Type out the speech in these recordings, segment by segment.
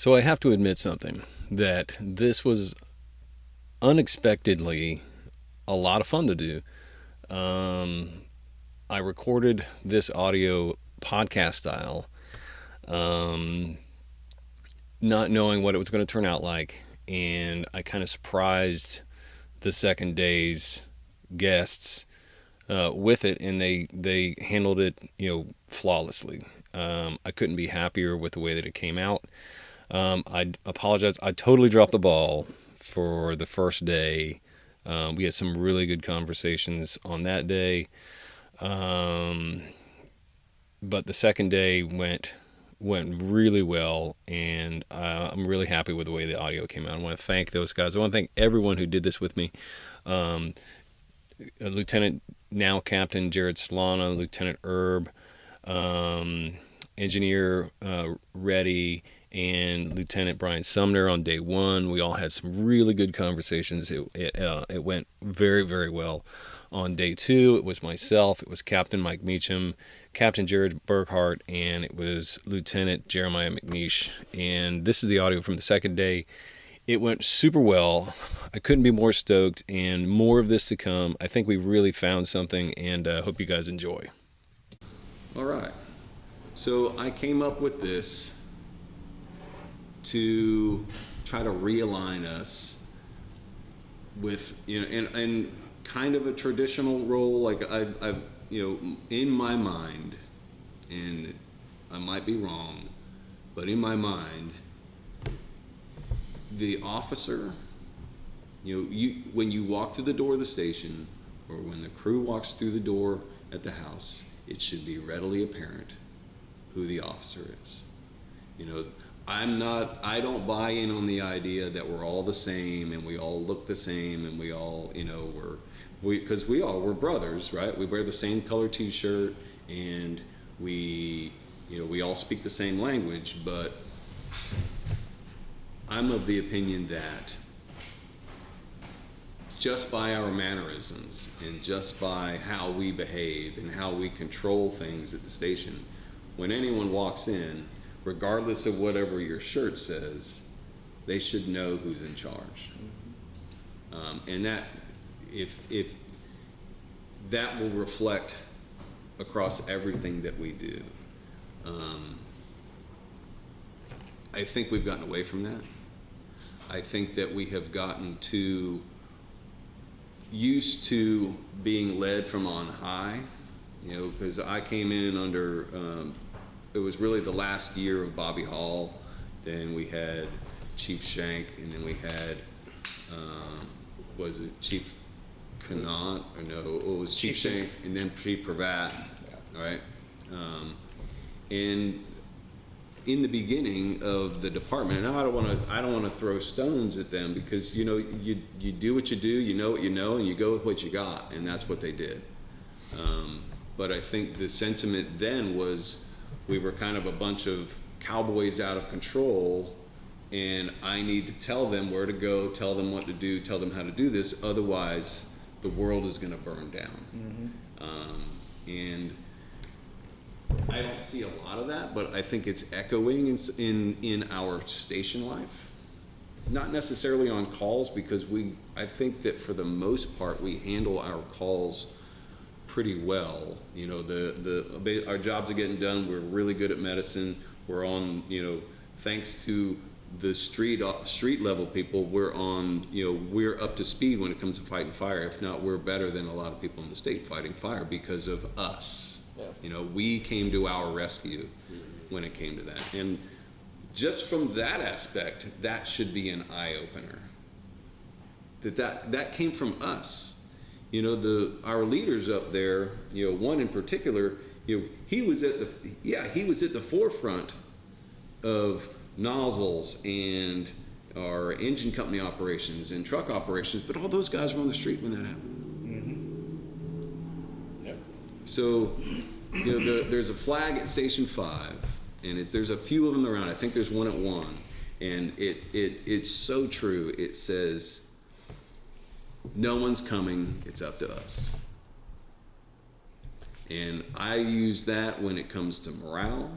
So I have to admit something, that this was unexpectedly a lot of fun to do. Um, I recorded this audio podcast style, um, not knowing what it was going to turn out like, and I kind of surprised the second day's guests with it, and they handled it, flawlessly. I couldn't be happier with the way that it came out. I apologize. I totally dropped the ball for the first day. We had some really good conversations on that day, um, but the second day went really well, and I'm really happy with the way the audio came out. I want to thank those guys. I want to thank everyone who did this with me. Um, Lieutenant, now Captain Jared Solana, Lieutenant Herb, um, Engineer Reddy, and Lieutenant Brian Sumner on day one. We all had some really good conversations. It went very, very well. On day two, it was myself, it was Captain Mike Meacham, Captain Jared Burkhart, and it was Lieutenant Jeremiah McNeish. And this is the audio from the second day. It went super well. I couldn't be more stoked, and more of this to come. I think we really found something, and hope you guys enjoy. All right. So I came up with this to try to realign us with, and kind of a traditional role. Like I in my mind, and I might be wrong, but in my mind, the officer, when you walk through the door of the station, or when the crew walks through the door at the house, it should be readily apparent who the officer is. I don't buy in on the idea that we're all the same and we all look the same and we all, because we're brothers, right? We wear the same color t-shirt, and we all speak the same language, but I'm of the opinion that just by our mannerisms and just by how we behave and how we control things at the station, when anyone walks in, regardless of whatever your shirt says, they should know who's in charge. And that, if that will reflect across everything that we do. I think we've gotten away from that. I think that we have gotten too used to being led from on high, because I came in under, it was really the last year of Bobby Hall. Then we had Chief Shank, and then we had, was it Chief Connaught? Or no, it was Chief Shank, and then Chief Pravat, right? And in the beginning of the department, and I don't want to throw stones at them, because you do what you know what you know, and you go with what you got, and that's what they did. But I think the sentiment then was we were kind of a bunch of cowboys out of control, and I need to tell them where to go, tell them what to do, tell them how to do this, otherwise the world is going to burn down. And I don't see a lot of that, but I think it's echoing in our station life. Not necessarily on calls, because I think that for the most part we handle our calls pretty well. Our jobs are getting done. We're really good at medicine. We're on, thanks to the street level people, we're on, we're up to speed when it comes to fighting fire. If not, we're better than a lot of people in the state fighting fire because of us. Yeah. We came to our rescue when it came to that. And just from that aspect, that should be an eye-opener. That came from us. Our leaders up there, one in particular, he was at the forefront of nozzles and our engine company operations and truck operations, but all those guys were on the street when that happened. So, there's a flag at Station 5, and there's a few of them around. I think there's one at 1, and it's so true. It says, no one's coming, it's up to us. And I use that when it comes to morale.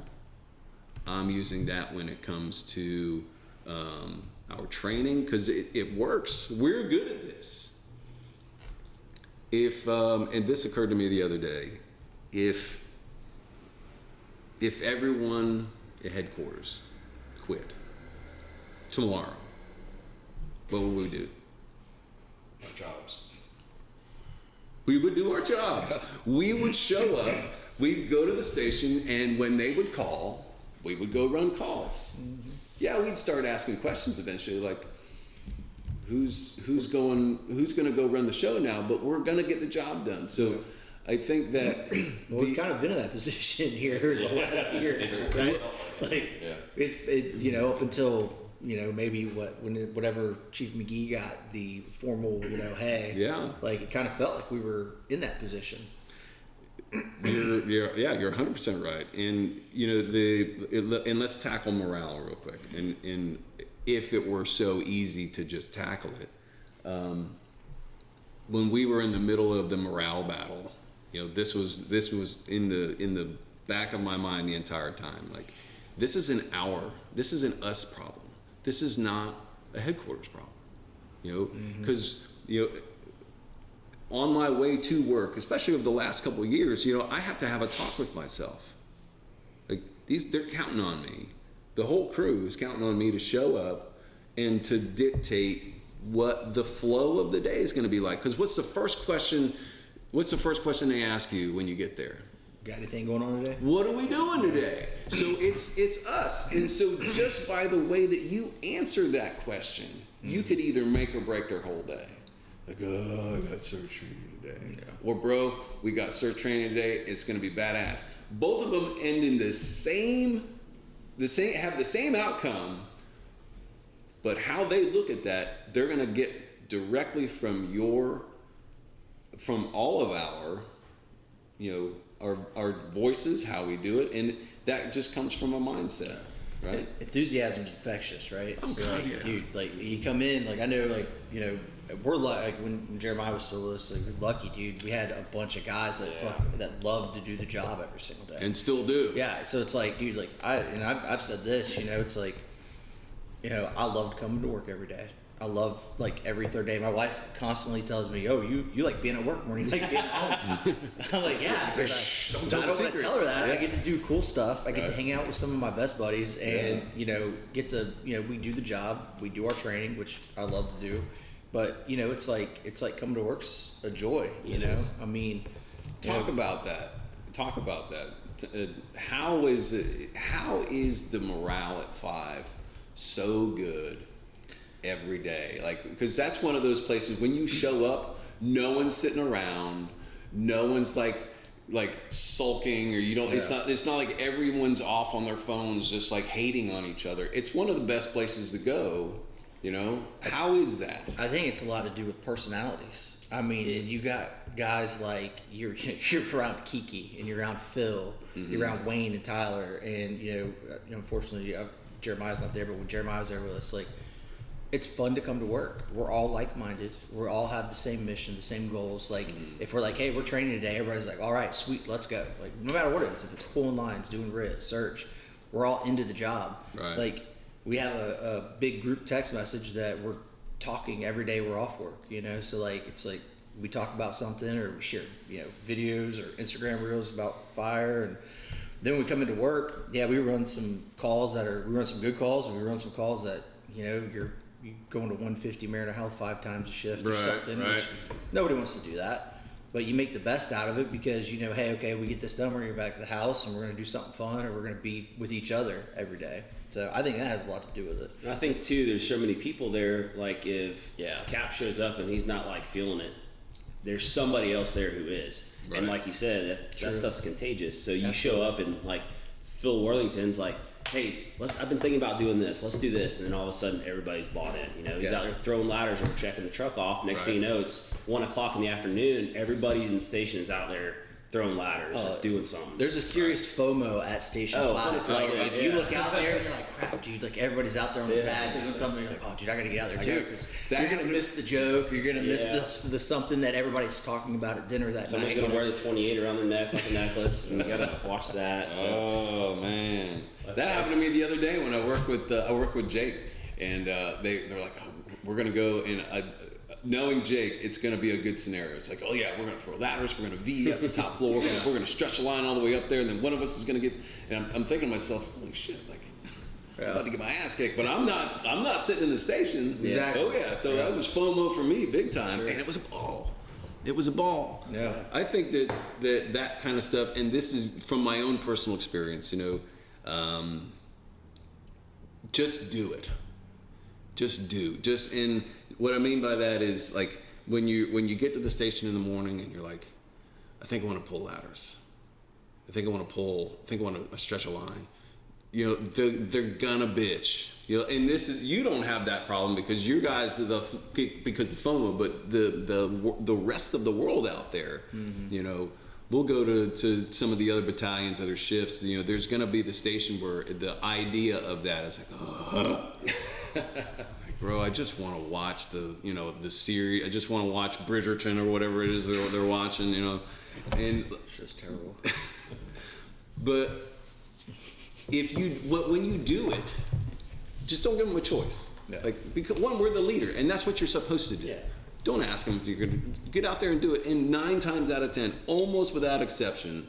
I'm using that when it comes to our training, because it works. We're good at this. If and this occurred to me the other day, if everyone at headquarters quit tomorrow, what would we do? Our jobs. We would do our jobs. We would show up, we'd go to the station, and when they would call, we would go run calls. Mm-hmm. Yeah, we'd start asking questions eventually, like who's going to go run the show now, but we're going to get the job done. So I think that well, we've kind of been in that position here the last year, right? Like, if it, up until maybe whatever Chief McGee got the formal, hey, like it kind of felt like we were in that position. You're 100% right. And and let's tackle morale real quick. And if it were so easy to just tackle it, when we were in the middle of the morale battle, this was in the back of my mind the entire time. Like, this is an us problem. This is not a headquarters problem. Because on my way to work, especially over the last couple of years, I have to have a talk with myself. Like, they're counting on me. The whole crew is counting on me to show up and to dictate what the flow of the day is going to be like. Because what's the first question they ask you when you get there? Got anything going on today? What are we doing today? So it's us. And so just by the way that you answer that question, you could either make or break their whole day. Like, I got search training today. Yeah. Or, bro, we got search training today. It's going to be badass. Both of them end in the same, have the same outcome, but how they look at that, they're going to get directly from all of our voices, how we do it, and that just comes from a mindset. Right? Enthusiasm's infectious, right? Oh, so, God, like, yeah. dude, like, you come in, like, I know, like, we're like when Jeremiah was still with us, like, we're lucky, dude. We had a bunch of guys that loved to do the job every single day, and still do. Yeah, so it's like, dude, like, I've said this, it's like, I loved coming to work every day. I love, like, every third day. My wife constantly tells me, "Oh, you like being at work more than you like being at home." I'm like, "Yeah." I don't want to tell her that. Yeah. I get to do cool stuff. I get to hang out with some of my best buddies, and get to we do the job. We do our training, which I love to do. But it's like coming to work's a joy. I mean, talk about that. How is the morale at Five so good every day? Like, because that's one of those places when you show up, no one's sitting around, no one's like sulking, or it's not like everyone's off on their phones just like hating on each other. It's one of the best places to go. How is that? I think it's a lot to do with personalities. I mean, you got guys like you're around Kiki and you're around Phil, you're around Wayne and Tyler, and unfortunately Jeremiah's not there, but when Jeremiah was there with us, like, it's fun to come to work. We're all like-minded. We all have the same mission, the same goals. Like, if we're like, hey, we're training today, everybody's like, all right, sweet, let's go. Like, no matter what it is, if it's pulling lines, doing RIT, search, we're all into the job. Right. Like, we have a big group text message that we're talking every day we're off work, So, like, it's like we talk about something, or we share, videos or Instagram reels about fire, and then when we come into work, we run some calls we run some good calls, and we run some calls that, you're going to 150 Mariner Health 5 times a shift or something, which nobody wants to do that. But you make the best out of it because hey, okay, we get this done, we're going to go back to the house and we're going to do something fun, or we're going to be with each other every day. So I think that has a lot to do with it. And I think too, there's so many people there. Like, if Cap shows up and he's not like feeling it, there's somebody else there who is. Right. And like you said, that stuff's contagious. So you show up and like Phil Worthington's like, hey, I've been thinking about doing this. Let's do this. And then all of a sudden, everybody's bought in. He's out there throwing ladders and we're checking the truck off. Next thing you know, it's 1:00 in the afternoon. Everybody in the station is out there throwing ladders and doing something. There's a serious FOMO at Station 5. Like, if you look out there, you're like, crap, dude. Like, everybody's out there on the pad doing something. You're like, oh, dude, I got to get out there too. Because you're going to miss the joke. You're going to miss the something that everybody's talking about at dinner that Somebody's night. going to wear the 28 around their neck like a necklace, and you got to watch that. So. Oh, man. That happened to me the other day when I worked with Jake. and they're like, oh, we're gonna go, and knowing Jake, it's gonna be a good scenario. It's like, oh yeah, we're gonna throw ladders, we're gonna VS the top floor, we're gonna stretch the line all the way up there, and then one of us is gonna get. And I'm thinking to myself, holy shit, like. I'm about to get my ass kicked, but I'm not sitting in the station. Exactly. Oh yeah, so that was FOMO for me, big time, and it was a ball. It was a ball. Yeah. I think that kind of stuff, and this is from my own personal experience. Just do it. And what I mean by that is like when you get to the station in the morning and you're like, I think I want to pull ladders. I think I want to stretch a line. They're gonna bitch. And this is, you don't have that problem because you guys because of FOMO, but the rest of the world out there, we'll go to some of the other battalions, other shifts. There's gonna be the station where the idea of that is like, like, bro, I just want to watch the series. I just want to watch Bridgerton or whatever it is they're watching. And It's just terrible. but when you do it, just don't give them a choice. Yeah. Like, because one, we're the leader, and that's what you're supposed to do. Yeah. Don't ask them if you're going to get out there and do it. And 9 times out of 10, almost without exception,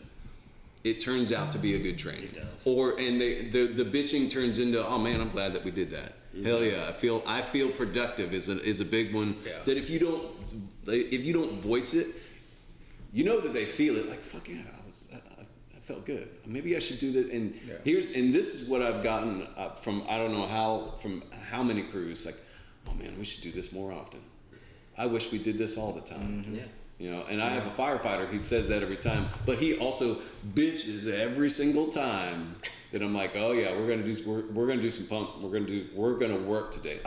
it turns out to be a good training. It does. And the bitching turns into, oh man, I'm glad that we did that. Mm-hmm. Hell yeah, I feel productive is a big one. Yeah. That if you don't voice it, you know that they feel it. Like, fuck yeah, I felt good. Maybe I should do that. And this is what I've gotten from how many crews. Like, oh man, we should do this more often. I wish we did this all the time. Mm-hmm. Yeah. And I have a firefighter. He says that every time, but he also bitches every single time that I'm like, oh yeah, we're gonna do some pump. We're gonna work today.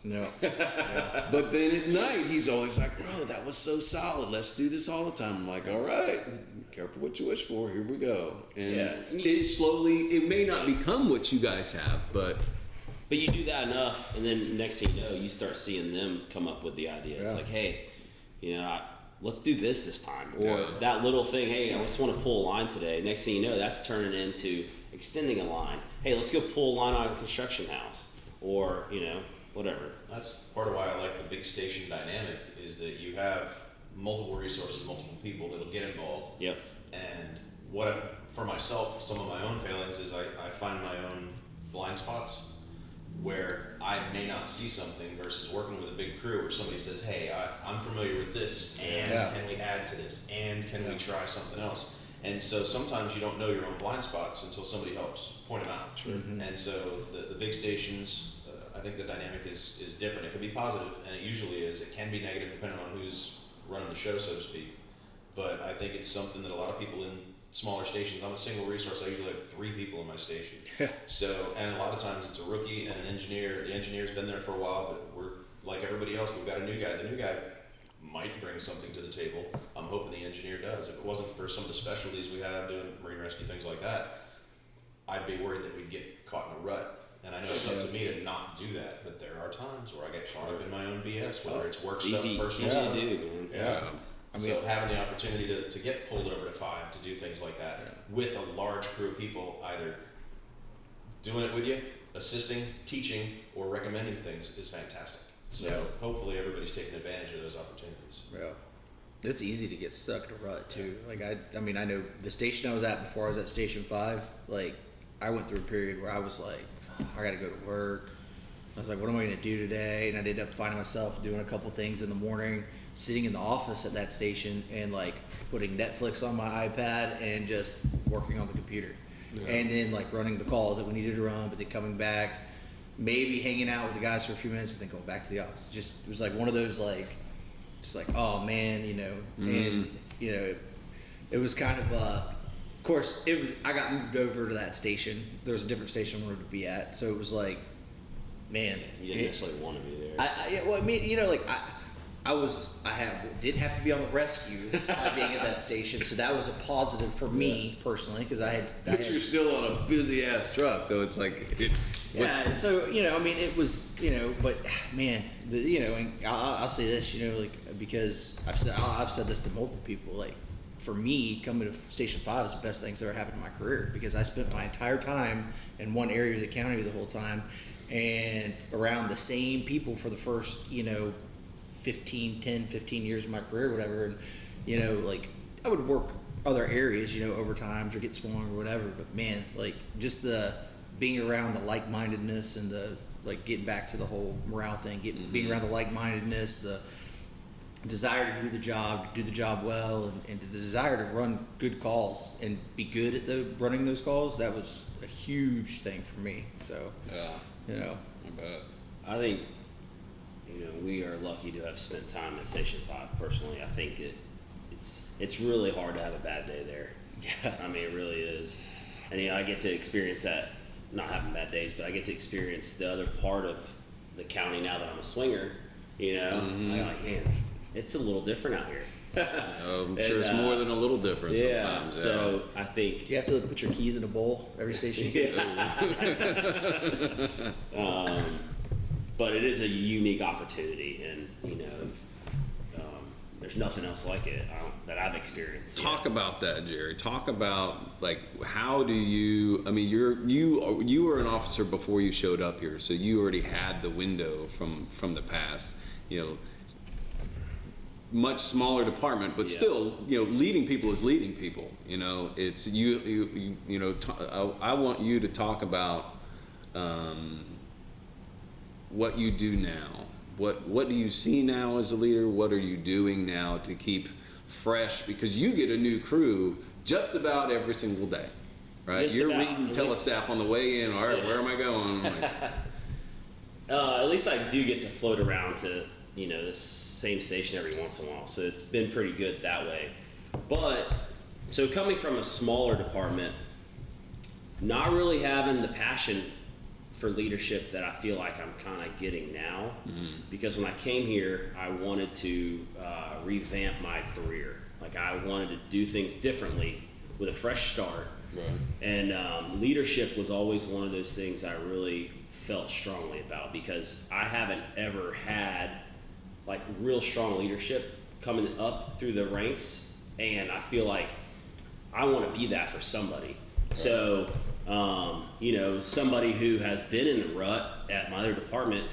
No. But then at night, he's always like, bro, that was so solid. Let's do this all the time. I'm like, all right, careful what you wish for. Here we go. And it may not become what you guys have, but you do that enough, and then next thing you know, you start seeing them come up with the idea. It's like, hey, let's do this time. Or that little thing, hey, I just want to pull a line today. Next thing you know, that's turning into extending a line. Hey, let's go pull a line on a construction house. Or, whatever. That's part of why I like the big station dynamic, is that you have multiple resources, multiple people that'll get involved. Yep. And for myself, some of my own failings is I find my own blind spots where I may not see something versus working with a big crew where somebody says, hey, I'm familiar with this, and can we add to this, and can we try something else? And so sometimes you don't know your own blind spots until somebody helps point them out. Sure. Mm-hmm. And so the big stations, I think the dynamic is different. It can be positive, and it usually is. It can be negative depending on who's running the show, so to speak. But I think it's something that a lot of people in smaller stations, I'm a single resource, I usually have 3 people in my station. And a lot of times it's a rookie and an engineer. The engineer's been there for a while, but we're like everybody else, we've got a new guy. The new guy might bring something to the table. I'm hoping the engineer does. If it wasn't for some of the specialties we have doing marine rescue, things like that, I'd be worried that we'd get caught in a rut. And I know it's up to me to not do that, but there are times where I get caught up in my own BS, whether it's work stuff, personal stuff. Easy to do, man. Yeah. So having the opportunity to get pulled over to 5 to do things like that with a large crew of people, either doing it with you, assisting, teaching, or recommending things is fantastic. So hopefully everybody's taking advantage of those opportunities. Yeah. It's easy to get stuck in a rut too. Like I mean, I know the station I was at before I was at Station 5, like I went through a period where I was like, I gotta go to work. I was like, what am I gonna do today? And I ended up finding myself doing a couple things in the morning, sitting in the office at that station and like putting Netflix on my iPad and just working on the computer. And then like running the calls that we needed to run, but then coming back, maybe hanging out with the guys for a few minutes, but then going back to the office. It was like one of those like, just like, oh man, and it was kind of course I got moved over to that station. There was a different station I wanted to be at, so it was like, man, You didn't necessarily want to be there. I didn't have to be on the rescue being at that station, so that was a positive for me personally because but you're still on a busy ass truck, so it's like so it was but man, and I'll say this, because I've said this to multiple people, like for me coming to Station 5 is the best thing that's ever happened in my career because I spent my entire time in one area of the county the whole time, and around the same people for the first, 15 years of my career, whatever. And, like I would work other areas, overtimes or get smaller or whatever. But man, like just the being around the like-mindedness and the, like getting back to the whole morale thing, being around the like-mindedness, the desire to do the job well, and the desire to run good calls and be good at running those calls, that was a huge thing for me. So, I bet. I think, we are lucky to have spent time at Station 5. Personally, I think it's really hard to have a bad day there. Yeah. I mean, it really is. And, I get to experience that, not having bad days, but I get to experience the other part of the county now that I'm a swinger, I'm like, man, it's a little different out here. I'm sure it's more than a little different sometimes. So I think Do you have to put your keys in a bowl every station? but it is a unique opportunity, and there's nothing else like it that I've experienced. Talk about that, Jerry. Talk about like how do you? I mean, you were an officer before you showed up here, so you already had the window from the past. Much smaller department, but still, leading people is leading people. It's I want you to talk about what you do now. What do you see now as a leader? What are you doing now to keep fresh? Because you get a new crew just about every single day, right? Just You're about, reading telestaff on the way in. All right, where am I going? Like, at least I do get to float around to the same station every once in a while, so it's been pretty good that way. But so coming from a smaller department, not really having the passion for leadership that I feel like I'm kind of getting now, because when I came here, I wanted to revamp my career. Like I wanted to do things differently with a fresh start. right. And leadership was always one of those things I really felt strongly about, because I haven't ever had like real strong leadership coming up through the ranks, and I feel like I want to be that for somebody. Right. So, somebody who has been in the rut at my other department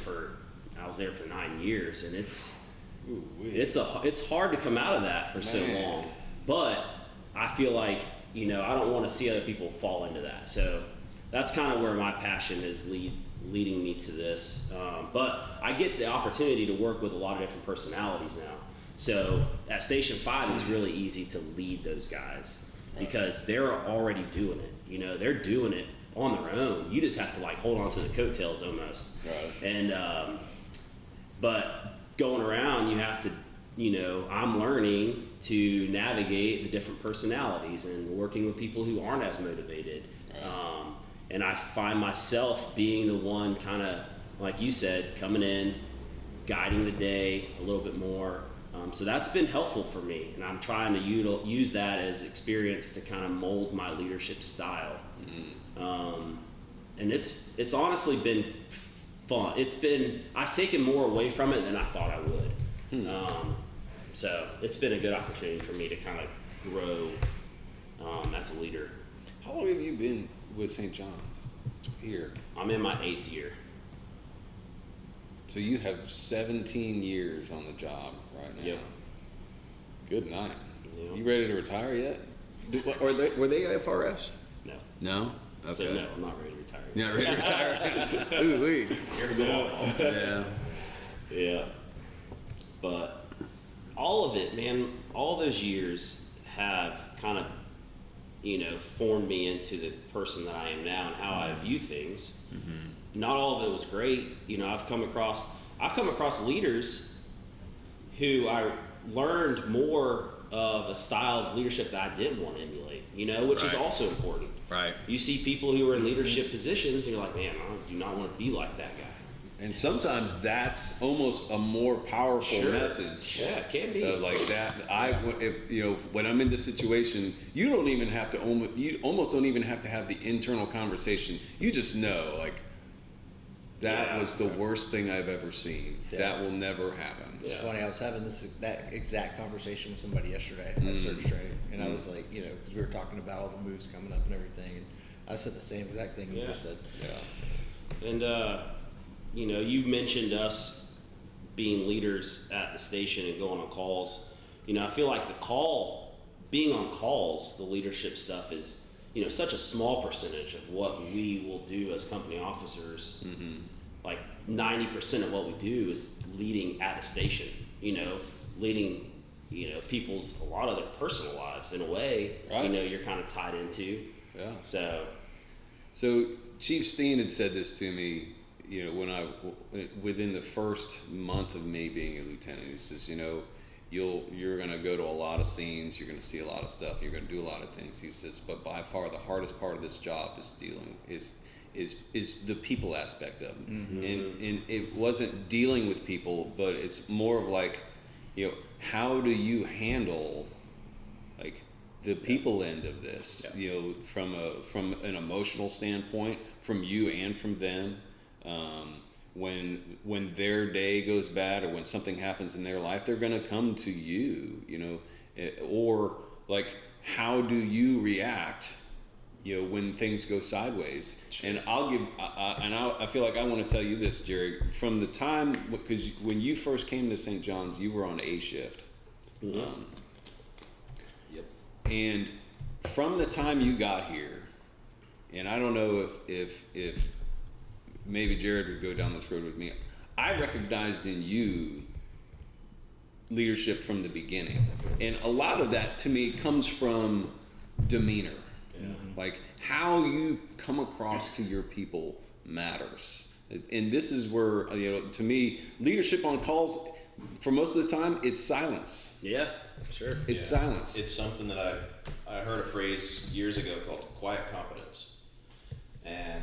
I was there for 9 years, and it's hard to come out of that for so long. But I feel like, I don't want to see other people fall into that. So that's kind of where my passion is leading me to this. But I get the opportunity to work with a lot of different personalities now. So at Station 5, it's really easy to lead those guys because they're already doing it. They're doing it on their own. You just have to like hold on to the coattails almost. Right. And but going around, you have to, I'm learning to navigate the different personalities and working with people who aren't as motivated. Right. And I find myself being the one kind of, like you said, coming in, guiding the day a little bit more. So that's been helpful for me, and I'm trying to use that as experience to kind of mold my leadership style. And it's honestly been fun. I've taken more away from it than I thought I would. So it's been a good opportunity for me to kind of grow as a leader. How long have you been with St. John's here? I'm in my 8th year. So you have 17 years on the job right now. Yep. Good night. Yep. You ready to retire yet? Were they FRS? No. No? Okay. So no, I'm not ready to retire. You're not ready to retire? Ooh, wee. Yeah. Yeah. But all of it, man, all those years have kind of, formed me into the person that I am now and how I view things. Mm-hmm. Not all of it was great. I've come across leaders who I learned more of a style of leadership that I did want to emulate, which is also important. Right. You see people who are in leadership positions and you're like, man, I do not want to be like that guy. And sometimes that's almost a more powerful message. Yeah, it can be. Like that. When I'm in this situation, you almost don't even have to have the internal conversation. You just know, like, that was the worst thing I've ever seen. Yeah. That will never happen. It's funny. I was having that exact conversand with somebody yesterday at search training, and I was like, because we were talking about all the moves coming up and everything, and I said the same exact thing you just said. Yeah. And you know, you mentioned us being leaders at the station and going on calls. You know, I feel like being on calls, the leadership stuff is, you know, such a small percentage of what we will do as company officers. Like 90% of what we do is leading at a station, you know, leading, you know, a lot of their personal lives in a way, Right. you know, you're kind of tied into. Yeah. So, Chief Steen had said this to me, you know, within the first month of me being a lieutenant. He says, you know, you're going to go to a lot of scenes, you're going to see a lot of stuff, you're going to do a lot of things. He says, but by far the hardest part of this job is the people aspect of it. And it wasn't dealing with people, but it's more of like, you know, how do you handle like the people end of this, you know, from an emotional standpoint, from you and from them, when their day goes bad or when something happens in their life, they're going to come to you, you know, or like, how do you react, you know, when things go sideways? And I feel like I want to tell you this, Jerry, from the time, because when you first came to St. John's, you were on A shift. And from the time you got here, and I don't know if maybe Jared would go down this road with me, I recognized in you leadership from the beginning. And a lot of that to me comes from demeanor. Like how you come across to your people matters. And this is where, you know, to me, leadership on calls, for most of the time, it's silence. yeah, sure. It's silence. It's something that I heard a phrase years ago called quiet competence. And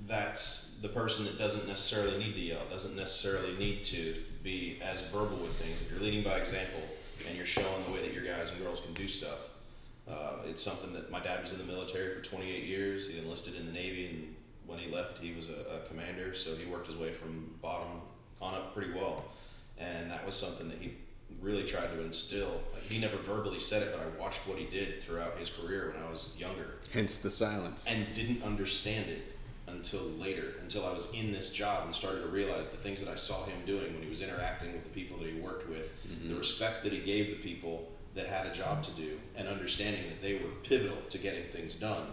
that's the person that doesn't necessarily need to yell, doesn't necessarily need to be as verbal with things. If you're leading by example and you're showing the way that your guys and girls can do stuff, it's something that my dad was in the military for 28 years. He enlisted in the Navy, and when he left, he was a commander, so he worked his way from bottom on up pretty well. And that was something that he really tried to instill. Like, he never verbally said it, but I watched what he did throughout his career when I was younger. Hence the silence. And didn't understand it until later, until I was in this job and started to realize the things that I saw him doing when he was interacting with the people that he worked with, the respect that he gave the people that had a job to do, and understanding that they were pivotal to getting things done,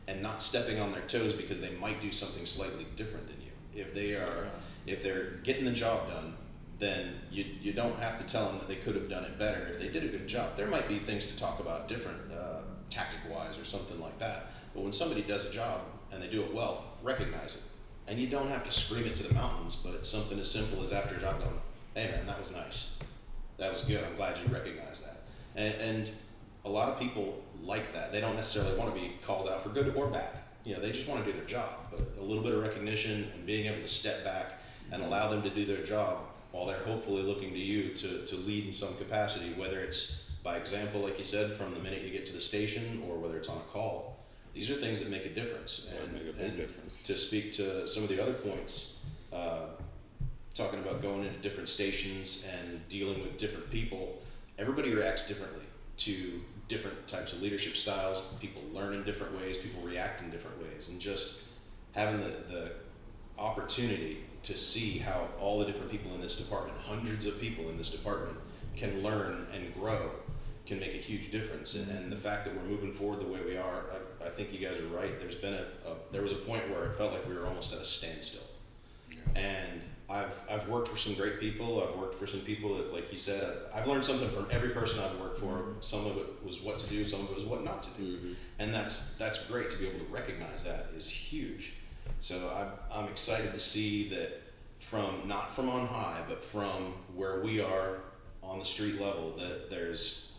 and not stepping on their toes because they might do something slightly different than you. If they're getting the job done, then you don't have to tell them that they could have done it better. If they did a good job, there might be things to talk about different, tactic-wise or something like that. But when somebody does a job and they do it well, recognize it. And you don't have to scream it to the mountains, but something as simple as after a job going, hey man, that was nice. That was good. I'm glad you recognized that. And a lot of people like that. They don't necessarily want to be called out for good or bad. You know, they just want to do their job. But a little bit of recognition and being able to step back and allow them to do their job while they're hopefully looking to you to lead in some capacity, whether it's by example, like you said, from the minute you get to the station, or whether it's on a call. These are things that make a difference. And make a big difference. To speak to some of the other points, talking about going into different stations and dealing with different people, everybody reacts differently to different types of leadership styles. People learn in different ways, people react in different ways, and just having the opportunity to see how all the different people in this department, hundreds of people in this department, can learn and grow can make a huge difference. And the fact that we're moving forward the way we are, I think you guys are right. There was a point where it felt like we were almost at a standstill. And I've worked for some great people. I've worked for some people that, like you said, I've learned something from every person I've worked for. Some of it was what to do, some of it was what not to do. And that's great. To be able to recognize that is huge. So I'm excited to see that not from on high, but from where we are on the street level, that there's,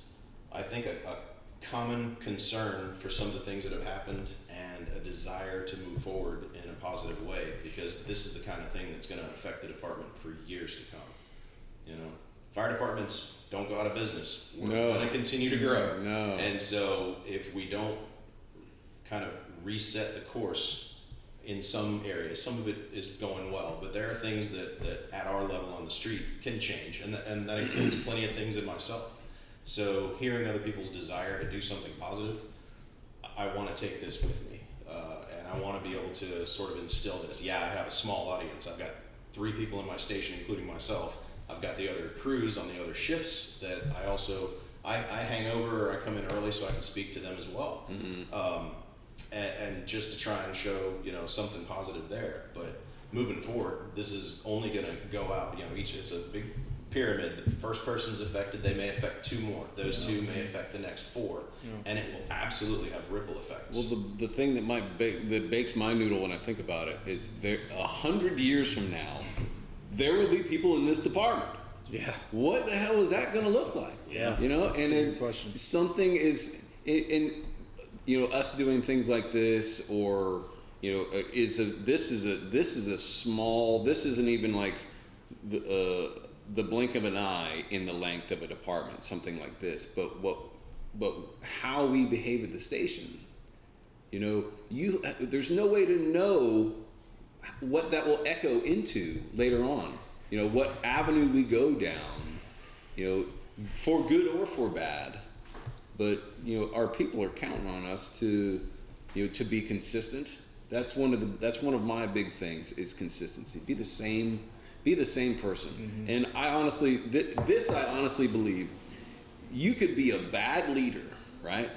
I think, a common concern for some of the things that have happened and a desire to move forward in a positive way, because this is the kind of thing that's going to affect the department for years to come. You know, fire departments don't go out of business. We're going to continue to grow. No. And so if we don't kind of reset the course in some areas, some of it is going well, but there are things that at our level on the street can change, and that includes plenty of things in myself. So hearing other people's desire to do something positive, I want to take this with me, and I want to be able to sort of instill this. Yeah, I have a small audience. I've got 3 people in my station, including myself. I've got the other crews on the other shifts that I also, I hang over or I come in early so I can speak to them as well. And just to try and show, something positive there. But moving forward, this is only going to go out, it's a big pyramid. The first person's affected, they may affect 2 more. Those 2 may affect the next 4. And it will absolutely have ripple effects. Well, the thing that that bakes my noodle when I think about it is 100 years from now, there will be people in this department. Yeah. What the hell is that going to look like? Yeah. And question. something is in us doing things like this, or this isn't even like the blink of an eye in the length of a department, something like this. But how we behave at the station, there's no way to know what that will echo into later on. What avenue we go down, for good or for bad. But our people are counting on us to be consistent. That's one of my big things is consistency. Be the same person. And I honestly believe you could be a bad leader, right?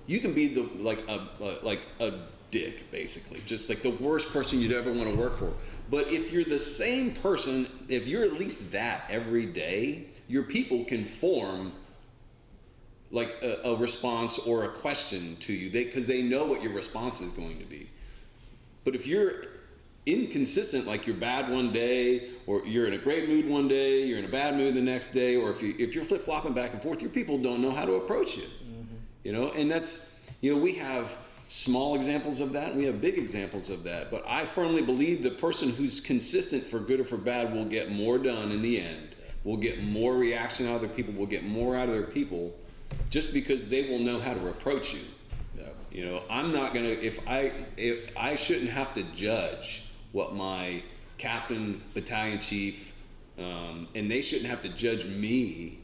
You can be like a dick, basically, just like the worst person you'd ever want to work for. But if you're the same person, if you're at least that every day, your people can form like a response or a question to you, because they know what your response is going to be. But if you're inconsistent, like you're bad one day, or you're in a great mood one day, you're in a bad mood the next day, or if you're flip-flopping back and forth, your people don't know how to approach you. And that's, we have small examples of that and we have big examples of that, but I firmly believe the person who's consistent for good or for bad will get more done in the end, will get more reaction out of their people, will get more out of their people, just because they will know how to approach you. I'm not gonna, if I shouldn't have to judge what my captain, battalion chief, and they shouldn't have to judge me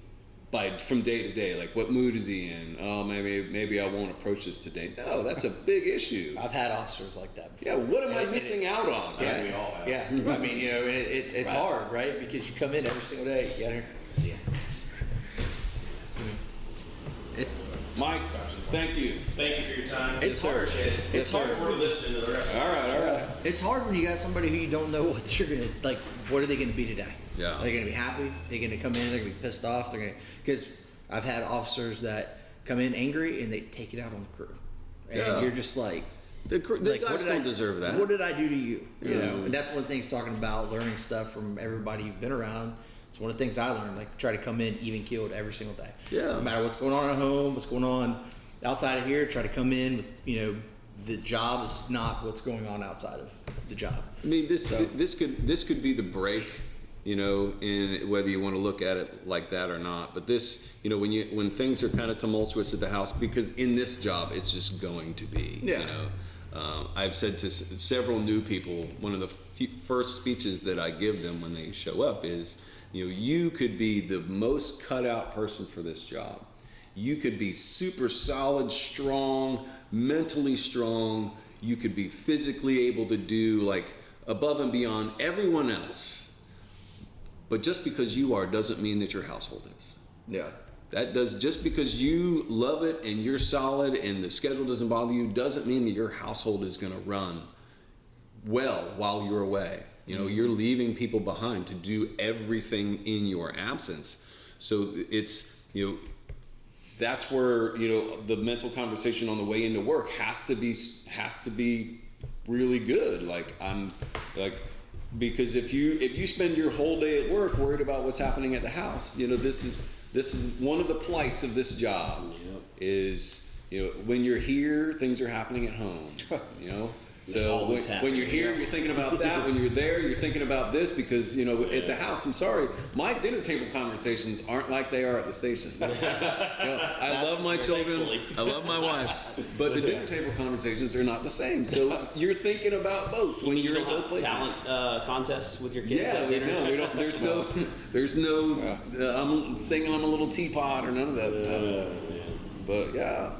from day to day, like what mood is he in? Oh, maybe I won't approach this today. No, that's a big issue. I've had officers like that before. Yeah, what am I missing out on? Yeah, Right? We all have. Yeah, I mean, it's Right. hard, right? Because you come in every single day. You got here. See ya. It's Mike, thank you. Thank you for your time. It's hard. Appreciate it. It's hard. We're listening to the rest of All right. It's hard when you got somebody who you don't know what you're gonna like. What are they gonna be today? Yeah. Are they gonna be happy? They're gonna come in. They're gonna be pissed off. Because I've had officers that come in angry and they take it out on the crew, and Yeah. you're just like. The Like, guys don't deserve that. What did I do to you? You Yeah. know, and that's one of the things talking about learning stuff from everybody you've been around. It's one of the things I learned. Like try to come in even keeled every single day. Yeah. No matter what's going on at home, what's going on outside of here, try to come in with the job is not what's going on outside of the job. I mean, this could be the break, in whether you want to look at it like that or not. But this, when things are kind of tumultuous at the house, because in this job it's just going to be. Yeah. I've said to several new people, one of the first speeches that I give them when they show up is, you could be the most cut out person for this job. You could be super solid, strong, mentally strong. You could be physically able to do like above and beyond everyone else. But just because you are doesn't mean that your household is. Yeah. Just because you love it and you're solid and the schedule doesn't bother you doesn't mean that your household is going to run well while you're away. You're leaving people behind to do everything in your absence. So it's, that's where, the mental conversation on the way into work has to be really good. Because if you spend your whole day at work worried about what's happening at the house, this is one of the plights of this job. Is when you're here, things are happening at home. So when you're here, you're thinking about that. When you're there, you're thinking about this, because at the house, I'm sorry, my dinner table conversations aren't like they are at the station. I love my children, I love my wife, but the dinner table conversations are not the same. So you're thinking about both when you're in both places. Talent contests with your kids. Yeah, at dinner? we don't. There's no. I'm singing on a little teapot or none of that stuff. But yeah.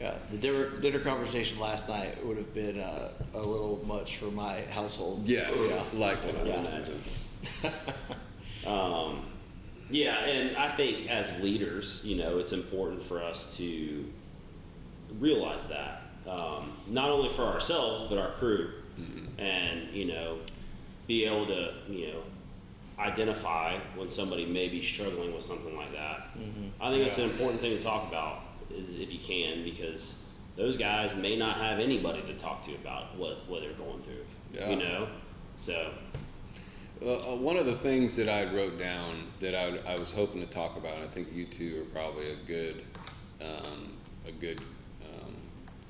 Yeah, the dinner conversation last night would have been a little much for my household. Yes, likewise. I would imagine. Yeah, and I think as leaders, it's important for us to realize that, not only for ourselves but our crew, and be able to identify when somebody may be struggling with something like that. I think that's an important thing to talk about, if you can, because those guys may not have anybody to talk to about what they're going through. Yeah. So. One of the things that I wrote down that I was hoping to talk about, and I think you two are probably a good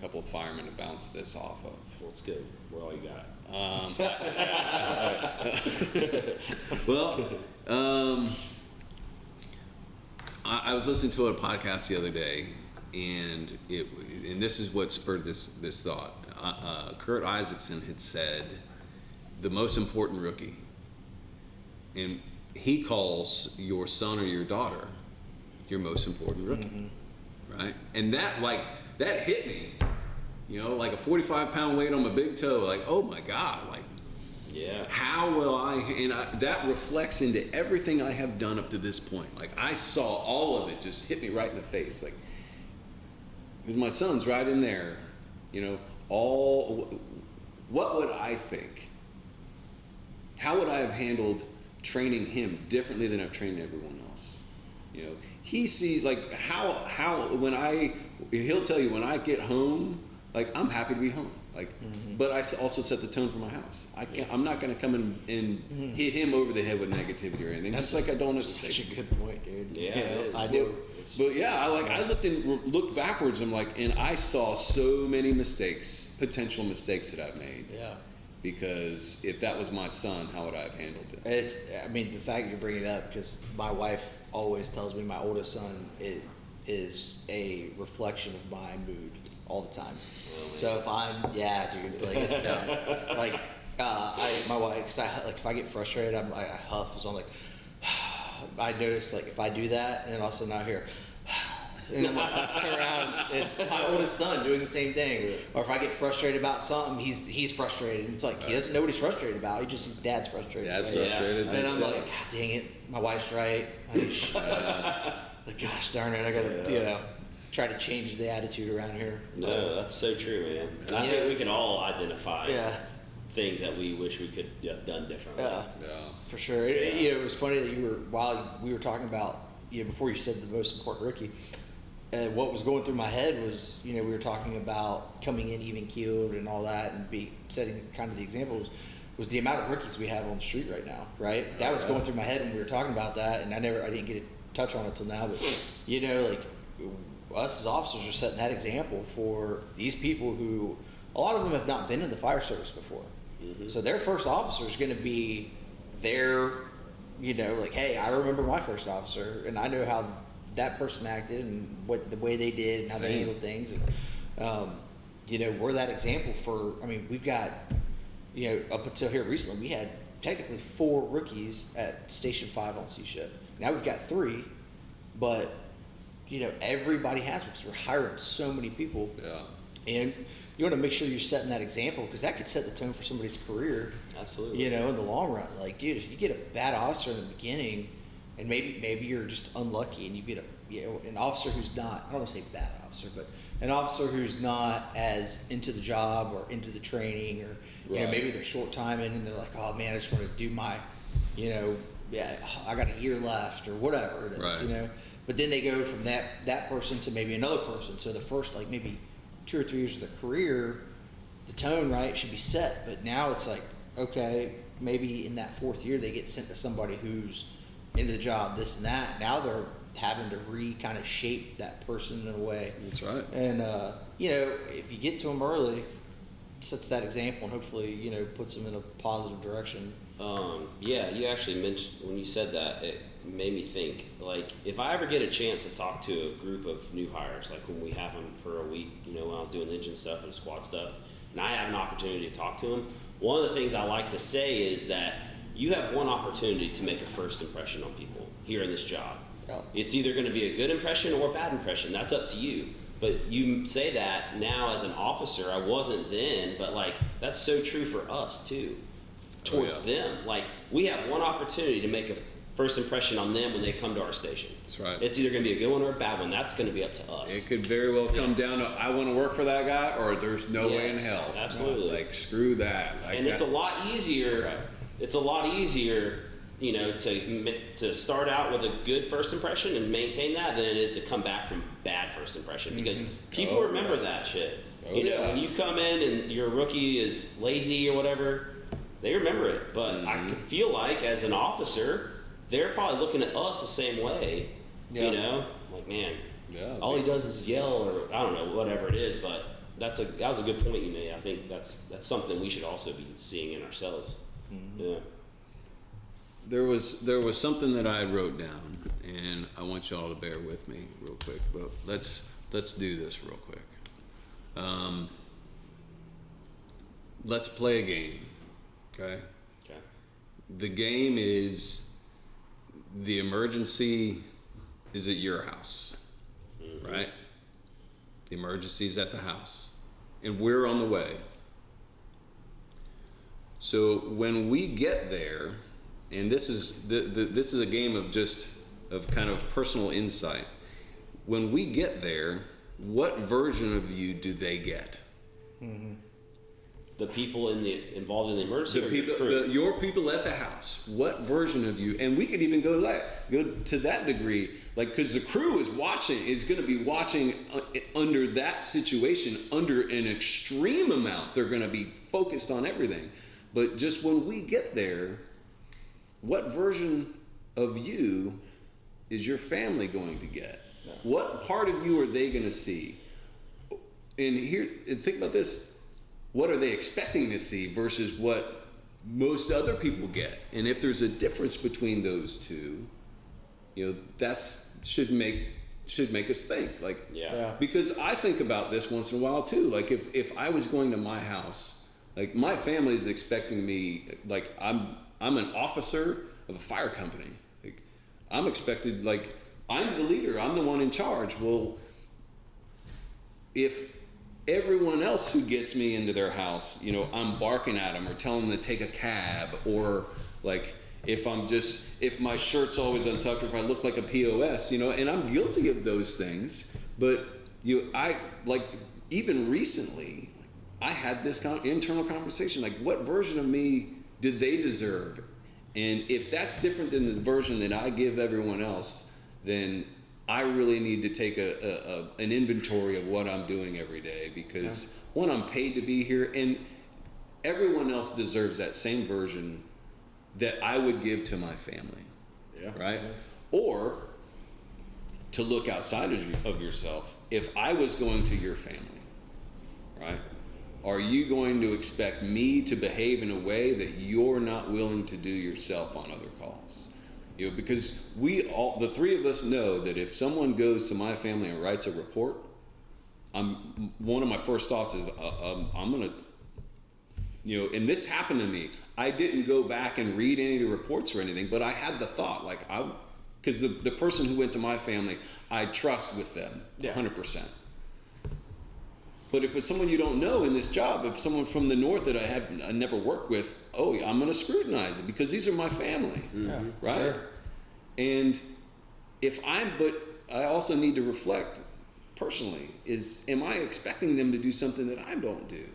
couple of firemen to bounce this off of. Well, it's good. We're all you got. I was listening to a podcast the other day, and this is what spurred this thought. Kurt Isaacson had said, the most important rookie, and he calls your son or your daughter your most important rookie, right? And that hit me, like a 45-pound weight on my big toe, like, oh my God, like, yeah. How will that reflects into everything I have done up to this point. Like, I saw all of it just hit me right in the face, like, because my son's right in there, what would I think? How would I have handled training him differently than I've trained everyone else? He sees, like, how he'll tell you when I get home, like, I'm happy to be home, like, but I also set the tone for my house. I'm not going to come in and hit him over the head with negativity or anything. That's just like I don't. Such a good point, dude. Yeah, it is. I do. But yeah, I looked backwards. I'm like, and I saw so many potential mistakes that I've made. Yeah. Because if that was my son, how would I have handled it? The fact you bring it up, because my wife always tells me my oldest son is a reflection of my mood all the time. Really? So if my wife, because if I get frustrated, I huff. So I'm like, I notice, like, if I do that, and then all of a sudden I hear, and I'm like, turn around, it's my oldest son doing the same thing. Or if I get frustrated about something, he's frustrated. It's like, he doesn't know what he's frustrated about. He just sees dad's frustrated. Dad's frustrated. And then I'm like, God dang it, my wife's right. Like, gosh darn it, I gotta, try to change the attitude around here. No, that's so true, man. I think we can all identify things that we wish we could have done differently. Yeah. For sure. It was funny that while we were talking about, before you said the most important rookie, what was going through my head was, we were talking about coming in even keeled and all that, and setting kind of the examples, was the amount of rookies we have on the street right now, right? That was going through my head when we were talking about that, and I didn't get to touch on it till now, but like, us as officers are setting that example for these people who, a lot of them have not been in the fire service before. So their first officer is going to be their, like, hey, I remember my first officer, and I know how that person acted and what the way they did and how they handled things, and we're that example for. I mean, we've got, up until here recently, we had technically 4 rookies at Station 5 on C shift. Now we've got 3, but everybody has, because we're hiring so many people. Yeah. And you want to make sure you're setting that example, because that could set the tone for somebody's career. Absolutely. In the long run. Like, dude, if you get a bad officer in the beginning, and maybe you're just unlucky, and you get an officer who's not, I don't want to say bad officer, but an officer who's not as into the job or into the training, or maybe they're short timing and they're like, oh man, I just want to do my, I got a year left or whatever it is, But then they go from that person to maybe another person. So the first, like, maybe 2 or 3 years of their career, the tone, should be set. But now it's like, okay, maybe in that 4th year they get sent to somebody who's into the job, this and that. Now they're having to kind of shape that person in a way. That's right. And if you get to them early, sets that example, and hopefully puts them in a positive direction. You actually mentioned, when you said that, it made me think, like, if I ever get a chance to talk to a group of new hires, like when we have them for a week, when I was doing engine stuff and squad stuff, and I have an opportunity to talk to them, one of the things I like to say is that you have one opportunity to make a first impression on people here in this job. Yeah. It's either going to be a good impression or a bad impression. That's up to you. but you say that now as an officer. I wasn't then, but like that's so true for us too, towards them. Like we have one opportunity to make a first impression on them when they come to our station. That's right. It's either going to be a good one or a bad one. That's going to be up to us. It could very well come down to I want to work for that guy, or there's no way in Yes, hell. absolutely. Like screw that. Like, And it's a lot easier. Right. It's a lot easier, you know, to start out with a good first impression and maintain that than it is to come back from bad first impression, because people Oh, remember yeah. that shit. Oh, you know, yeah. when you come in and your rookie is lazy or whatever, they remember it. But I could feel like as an officer, they're probably looking at us the same way. Yeah. You know, like man, Yeah, all he does is yell, or I don't know, whatever it is. But that was a good point you made. I think that's something we should also be seeing in ourselves. Yeah. There was something that I wrote down, and I want y'all to bear with me real quick. But let's do this real quick. Let's play a game, okay? Okay. The game is the emergency is at your house, right? The emergency is at the house, and we're on the way. So when we get there, and this is this is a game of kind of personal insight. When we get there, what version of you do they get? The people involved in the emergency. The or your people, crew? your people at the house. What version of you? And we could even go to that degree, like because the crew is going to be watching under that situation, under an extreme amount. They're going to be focused on everything. But just when we get there, what version of you is your family going to get? What part of you are they going to see? And think about this. What are they expecting to see versus what most other people get? And if there's a difference between those two, you know, should make us think. Like, Yeah. because I think about this once in a while too. Like if I was going to my house, like my family is expecting me, like I'm an officer of a fire company. Like I'm expected, like I'm the leader, I'm the one in charge. Well, if everyone else who gets me into their house, you know, I'm barking at them or telling them to take a cab, or like if my shirt's always untucked, or if I look like a POS, you know, and I'm guilty of those things. But I like even recently, I had this internal conversation, like what version of me did they deserve? And if that's different than the version that I give everyone else, then I really need to take an inventory of what I'm doing every day, because one, I'm paid to be here, and everyone else deserves that same version that I would give to my family. Yeah. Right? Or to look outside of yourself. If I was going to your family, right? Are you going to expect me to behave in a way that you're not willing to do yourself on other calls? You know, because the three of us know that if someone goes to my family and writes a report, one of my first thoughts is I'm gonna, you know, and this happened to me. I didn't go back and read any of the reports or anything, but I had the thought, like because the person who went to my family, I trust with them 100%. But if it's someone you don't know in this job, if someone from the north that I never worked with, I'm going to scrutinize it because these are my family, right? Sure. And but I also need to reflect personally: am I expecting them to do something that I don't do?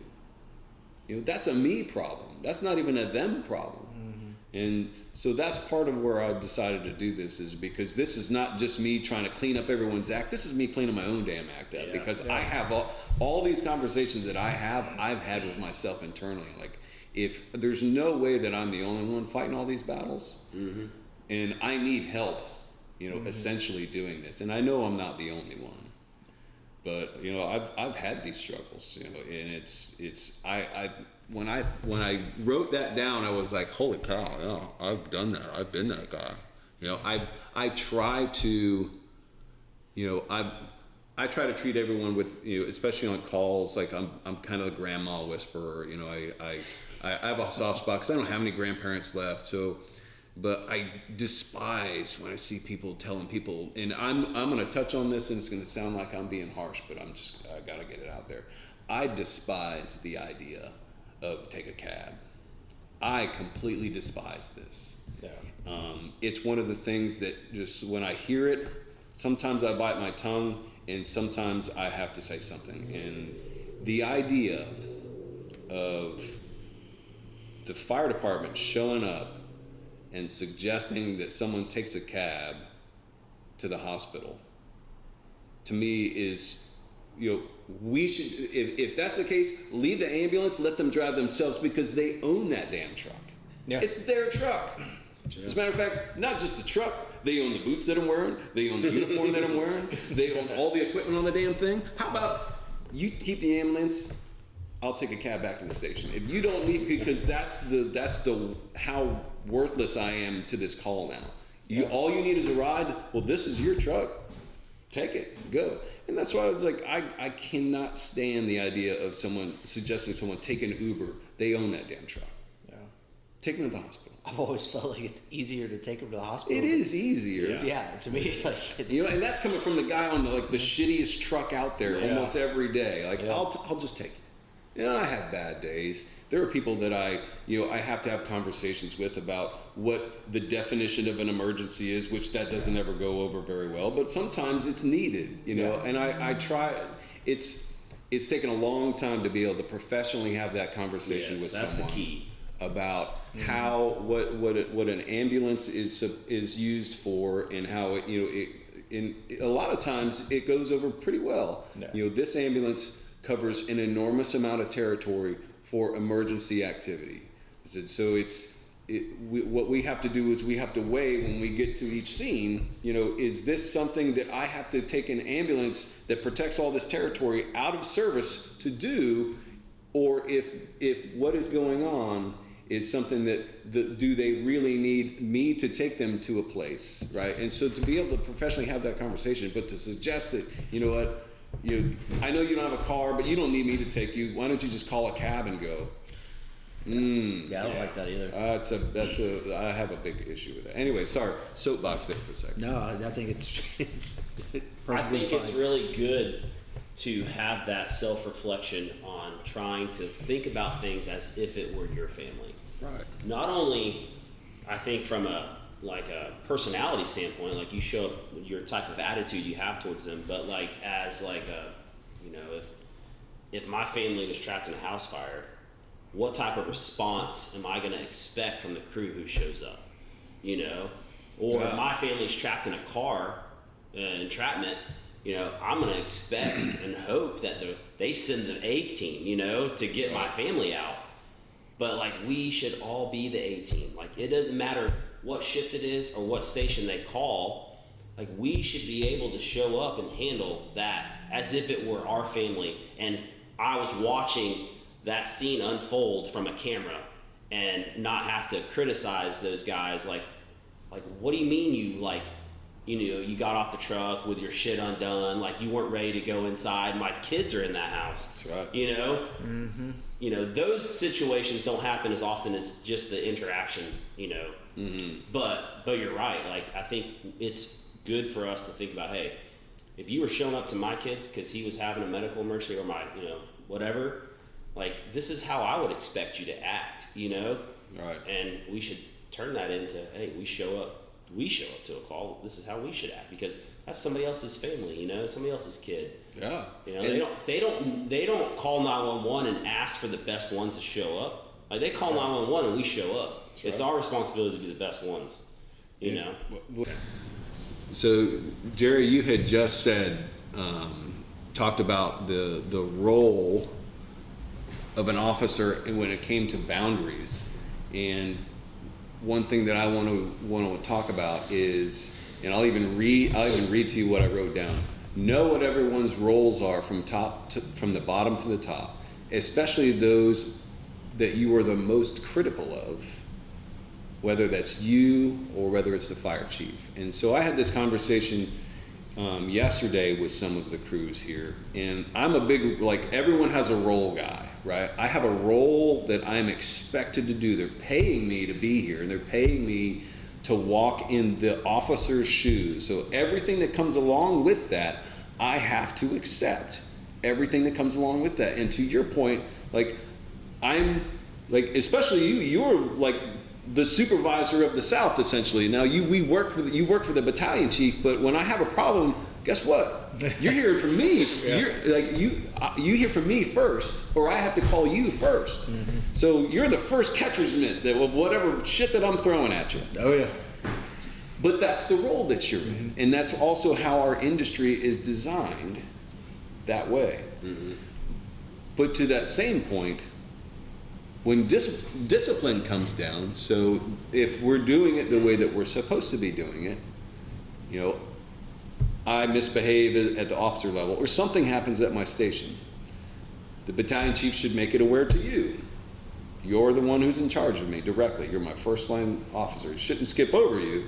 You know, that's a me problem. That's not even a them problem. And so that's part of where I decided to do this, is because this is not just me trying to clean up everyone's act. This is me cleaning my own damn act up, because I have all these conversations that I've had with myself internally. Like, if there's no way that I'm the only one fighting all these battles, and I need help, you know, essentially doing this. And I know I'm not the only one, but you know, I've had these struggles, you know, and when I wrote that down, I was like, holy cow, yeah, I've done that. I've been that guy. You know, I try to, you know, I try to treat everyone with, you know, especially on calls, like I'm kind of a grandma whisperer. You know, I have a soft spot because I don't have any grandparents left. So But I despise when I see people telling people, and I'm going to touch on this, and it's going to sound like I'm being harsh, but I got to get it out there. I despise the idea of take a cab. I completely despise this. Yeah. It's one of the things that just when I hear it, sometimes I bite my tongue, and sometimes I have to say something. And the idea of the fire department showing up and suggesting that someone takes a cab to the hospital, to me is, we should, if that's the case, leave the ambulance, let them drive themselves, because they own that damn truck. Yeah. It's their truck. As a matter of fact, not just the truck, they own the boots that I'm wearing, they own the uniform that I'm wearing, they own all the equipment on the damn thing. How about you keep the ambulance, I'll take a cab back to the station. If you don't need, because that's the how worthless I am to this call now. All you need is a ride. Well, this is your truck. Take it, go. And that's why I was like, I cannot stand the idea of someone suggesting someone take an Uber. They own that damn truck. Yeah. Take them to the hospital. I've always felt like it's easier to take them to the hospital. It is easier. Yeah, to me, like it's, And that's coming from the guy on the shittiest truck out there almost every day. Like, I'll just take it. I have bad days. There are people that I have to have conversations with about what the definition of an emergency is, which that doesn't ever go over very well. But sometimes it's needed, and I try. It's taken a long time to be able to professionally have that conversation with that's someone the key. about how what an ambulance is used for, and how in a lot of times it goes over pretty well. Yeah. This ambulance covers an enormous amount of territory for emergency activity. So what we have to do is we have to weigh when we get to each scene, is this something that I have to take an ambulance that protects all this territory out of service to do, or if what is going on is something that do they really need me to take them to a place, right? And so to be able to professionally have that conversation, but to suggest that, I know you don't have a car, but you don't need me to take you. Why don't you just call a cab and go? Yeah, I don't like that either. I have a big issue with that. Anyway, sorry, soapbox there for a second. No, I think it's I perfectly think fine. it's really good to have that self-reflection on trying to think about things as if it were your family. Right. Not only, I think from a personality standpoint, like you show up your type of attitude you have towards them, but like as like a, if my family was trapped in a house fire, what type of response am I going to expect from the crew who shows up? Or if my family's trapped in a car, entrapment, I'm going to expect and hope that they send the A team, to get my family out. But like we should all be the A team. Like it doesn't matter what shift it is or what station they call. Like we should be able to show up and handle that as if it were our family. And I was watching that scene unfold from a camera and not have to criticize those guys. Like what do you mean you got off the truck with your shit undone, like you weren't ready to go inside, my kids are in that house. That's right. Mm-hmm. Those situations don't happen as often as just the interaction, Mm-hmm. But you're right. Like I think it's good for us to think about, hey, if you were showing up to my kids because he was having a medical emergency or my whatever, like this is how I would expect you to act, Right. and we should turn that into, hey, we show up to a call, this is how we should act, because that's somebody else's family, somebody else's kid. Yeah. They don't call 911 and ask for the best ones to show up. Like they call 911 and we show up. That's It's right. our responsibility to be the best ones. So, Jerry, you had just talked about the role of an officer when it came to boundaries, and one thing that I want to talk about is, and I'll even read to you what I wrote down. Know what everyone's roles are from the bottom to the top, especially those that you are the most critical of, whether that's you or whether it's the fire chief. And so I had this conversation yesterday with some of the crews here, and I'm a big, like, everyone has a role guy, right? I have a role that I'm expected to do. They're paying me to be here, and they're paying me to walk in the officer's shoes. So everything that comes along with that, I have to accept everything that comes along with that. And to your point, like, I'm like, especially you're like the supervisor of the South, essentially. Now you work for the battalion chief, but when I have a problem, guess what? You're hearing from me. Yeah. You're like you hear from me first, or I have to call you first. So you're the first catcher's mitt that of whatever shit that I'm throwing at you. Oh yeah. But that's the role that you're in, and that's also how our industry is designed that way. But to that same point, when discipline comes down, so if we're doing it the way that we're supposed to be doing it, you know, I misbehave at the officer level, or something happens at my station, the battalion chief should make it aware to you. You're the one who's in charge of me directly. You're my first line officer. He shouldn't skip over you.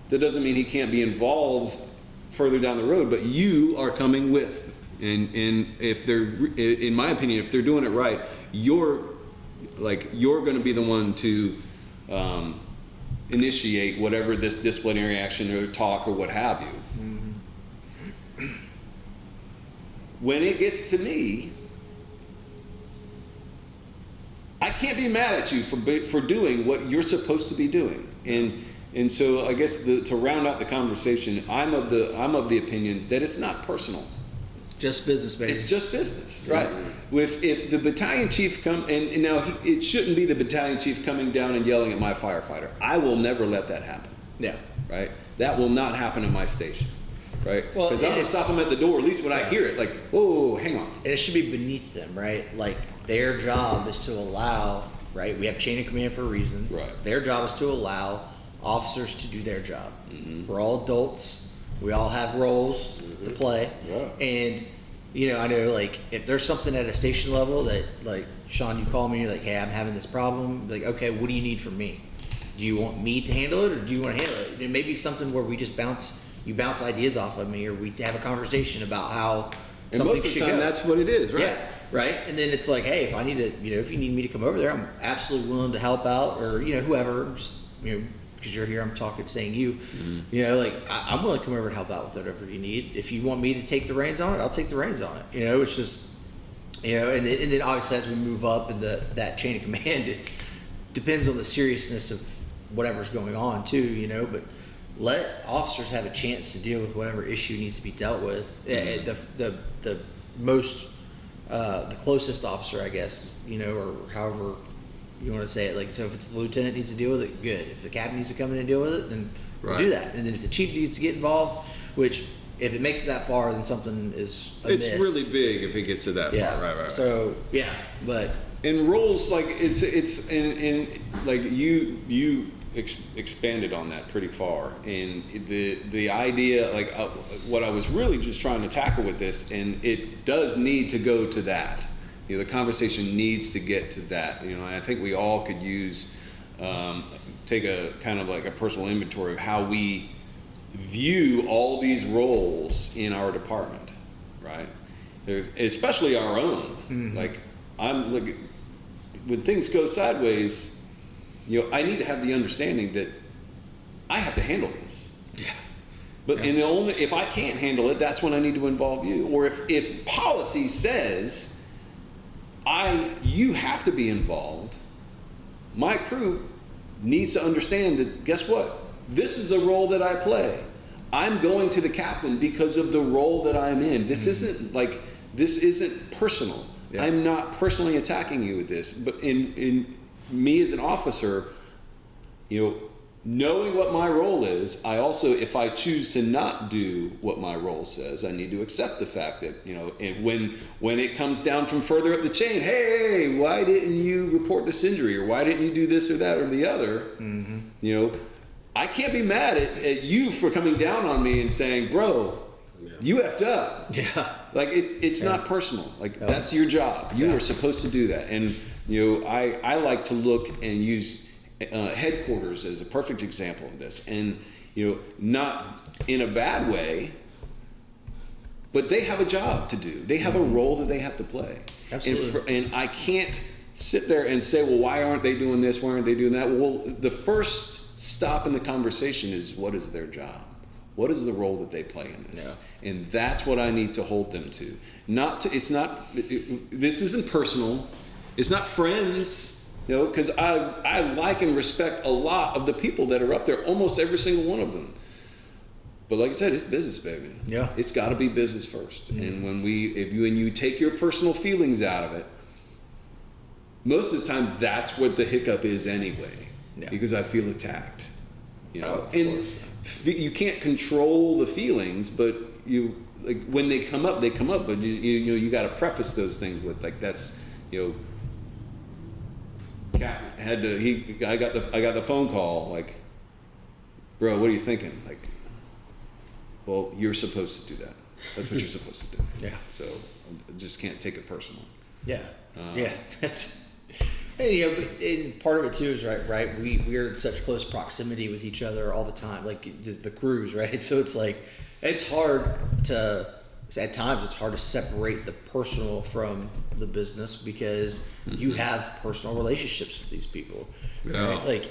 That doesn't mean he can't be involved further down the road, but you are coming with. And if they're, in my opinion, if they're doing it right, you're going to be the one to initiate whatever this disciplinary action or talk or what have you. When it gets to me, I can't be mad at you for doing what you're supposed to be doing. And so I guess to round out the conversation, I'm of the opinion that it's not personal. Just business, baby. It's just business, right? If the battalion chief and now it shouldn't be the battalion chief coming down and yelling at my firefighter. I will never let that happen. Yeah. Right? That will not happen in my station. Right? Well, Because I'm gonna stop them at the door. At least when I hear it, like, whoa, hang on. And it should be beneath them, right? Like, their job is to allow, right? We have chain of command for a reason. Right. Their job is to allow officers to do their job. We're all adults. We all have roles to play. Yeah. And, you know, I know, like, if there's something at a station level that, like, Sean, you call me, you're like, hey, I'm having this problem. Like, okay, what do you need from me? Do you want me to handle it, or do you want to handle it? It may be something where we just you bounce ideas off of me, or we have a conversation about how And something most of the should time, go. that's what it is, right? Yeah, right. And then it's like, hey, if I need to, you know, if you need me to come over there, I'm absolutely willing to help out, or, you know, whoever, just, you know, because you're here, I'm saying you, you know, like, I'm willing to come over and help out with whatever you need. If you want me to take the reins on it, I'll take the reins on it. You know, it's just, you know, and then obviously as we move up in that chain of command, it depends on the seriousness of whatever's going on too, you know, but let officers have a chance to deal with whatever issue needs to be dealt with. The most, the closest officer, I guess, you know, or however you want to say it. Like, so if it's the lieutenant needs to deal with it, good. If the captain needs to come in and deal with it, then we'll do that. And then if the chief needs to get involved, which if it makes it that far, then something is amiss. It's really big if it gets to that Yeah. far, right. So yeah, but And roles, like, it's and like you expanded on that pretty far, and the idea, like, what I was really just trying to tackle with this, and it does need to go to that. You know, the conversation needs to get to that. You know, and I think we all could use take a kind of like a personal inventory of how we view all these roles in our department, right? Especially our own. Like, I'm like, when things go sideways, you know, I need to have the understanding that I have to handle this. yeah, But and if I can't handle it, that's when I need to involve you. Or if policy says you have to be involved, my crew needs to understand that, guess what? This is the role that I play. I'm going to the captain because of the role that I'm in. This isn't personal. Yeah. I'm not personally attacking you with this, but in me as an officer, you know, knowing what my role is, I also, if I choose to not do what my role says, I need to accept the fact that, you know, and when it comes down from further up the chain, hey, why didn't you report this injury, or why didn't you do this or that or the other? You know, I can't be mad at you for coming down on me and saying, bro, you effed up. yeah, Like, it's not personal. Like, that's your job. You are supposed to do that. And, you know, I like to look and use headquarters as a perfect example of this. And, you know, not in a bad way, but they have a job to do. They have a role that they have to play. Absolutely. And I can't sit there and say, well, why aren't they doing this? Why aren't they doing that? Well, the first stopping the conversation is, what is their job? What is the role that they play in this? And that's what I need to hold them to. This isn't personal. It's not friends, because I like and respect a lot of the people that are up there, almost every single one of them. But like I said, it's business, baby. Yeah. It's got to be business first. And when you take your personal feelings out of it, most of the time that's what the hiccup is anyway. Yeah. Because I feel attacked. Of And course. you can't control the feelings, but when they come up, they come up. But you got to preface those things with that's Cap I got the phone call like, bro, what are you thinking? Like, well, you're supposed to do that. That's what you're supposed to do. Yeah. So I just can't take it personal. Yeah. That's. And, and part of it too is right. We're in such close proximity with each other all the time, like the crews, right? So it's like it's hard to. At times, it's hard to separate the personal from the business because you have personal relationships with these people. Yeah. Right?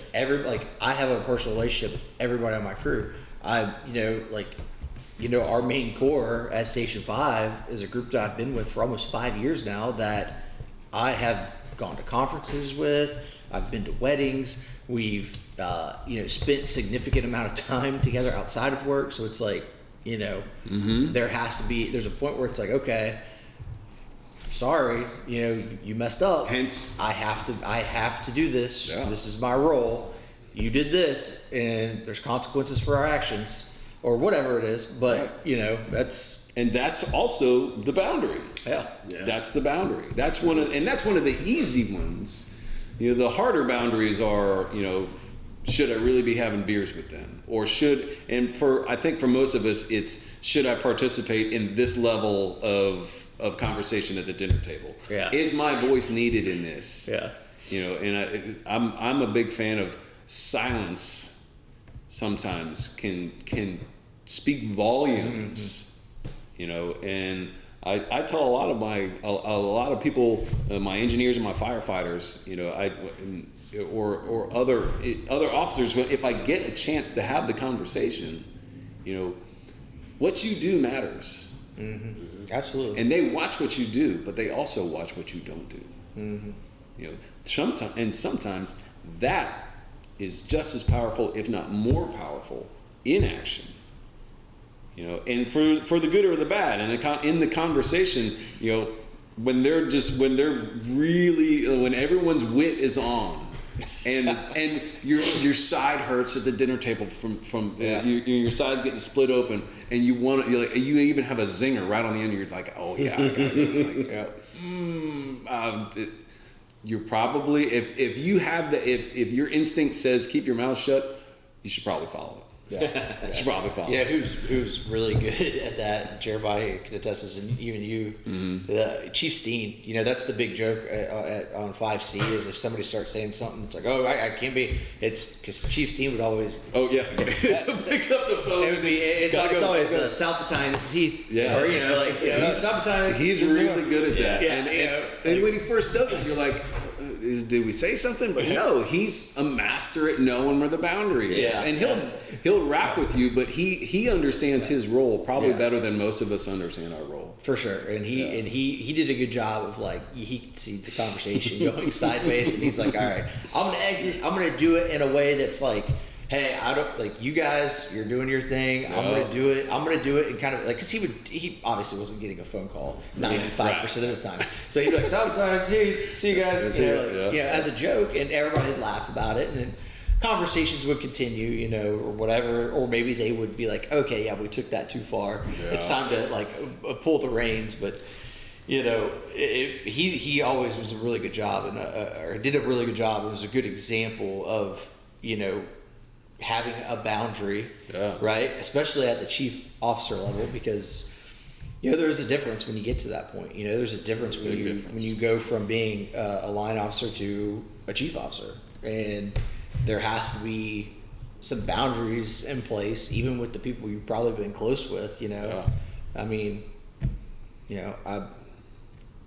Like I have a personal relationship with everybody on my crew. Our main core at Station 5 is a group that I've been with for almost 5 years now that I have gone to conferences with. I've been to weddings. We've, spent significant amount of time together outside of work. So it's like, there's a point where it's like, okay, sorry, you messed up. Hence, I have to do this. Yeah. This is my role. You did this, and there's consequences for our actions, or whatever it is. But that's also the boundary. Yeah. That's the boundary. That's one of the easy ones. The harder boundaries are, should I really be having beers with them? Or I think for most of us, it's, should I participate in this level of conversation at the dinner table? Yeah. Is my voice needed in this? Yeah. And I'm a big fan of silence. Sometimes can speak volumes. And I tell a lot of people, my engineers and my firefighters, or other officers, if I get a chance to have the conversation, what you do matters. Mm-hmm. Absolutely. And they watch what you do, but they also watch what you don't do. Mm-hmm. Sometimes that is just as powerful, if not more powerful, in action. And for the good or the bad, and in the conversation, when everyone's wit is on, and your side hurts at the dinner table from your side's getting split open, and you even have a zinger right on the end. You're like, oh yeah, I gotta go. You're probably if your instinct says keep your mouth shut, you should probably follow it. Yeah. Should probably follow. Yeah, who's really good at that? Jeremiah can attest this, and even you, Chief Steen. That's the big joke on 5C is if somebody starts saying something, it's like, oh, I can't be. It's because Chief Steen would always. Oh yeah, pick up the phone. It would be. It's always South Battalion. This is Heath. Yeah, or South Battalion. He's really good at that. Yeah, and when he first does it, you're like, did we say something? But no, he's a master at knowing where the boundary is, and he'll rap with you, but he understands his role probably better than most of us understand our role. For sure, and he did a good job of he could see the conversation going sideways, and he's like, all right, I'm gonna exit. I'm gonna do it in a way that's like, hey, I don't you guys. You're doing your thing. I'm gonna do it. And kind of because he obviously wasn't getting a phone call 95% of the time. So he'd be like, sometimes, hey, see you guys. As a joke, and everybody would laugh about it, and then conversations would continue, or whatever, or maybe they would be like, okay, yeah, we took that too far. Yeah. It's time to pull the reins. But he always was a really good job, or did a really good job. It was a good example of having a boundary, right? Especially at the chief officer level, because there's a difference when you get to that point. There's a difference when you go from being a line officer to a chief officer, and there has to be some boundaries in place, even with the people you've probably been close with. I mean,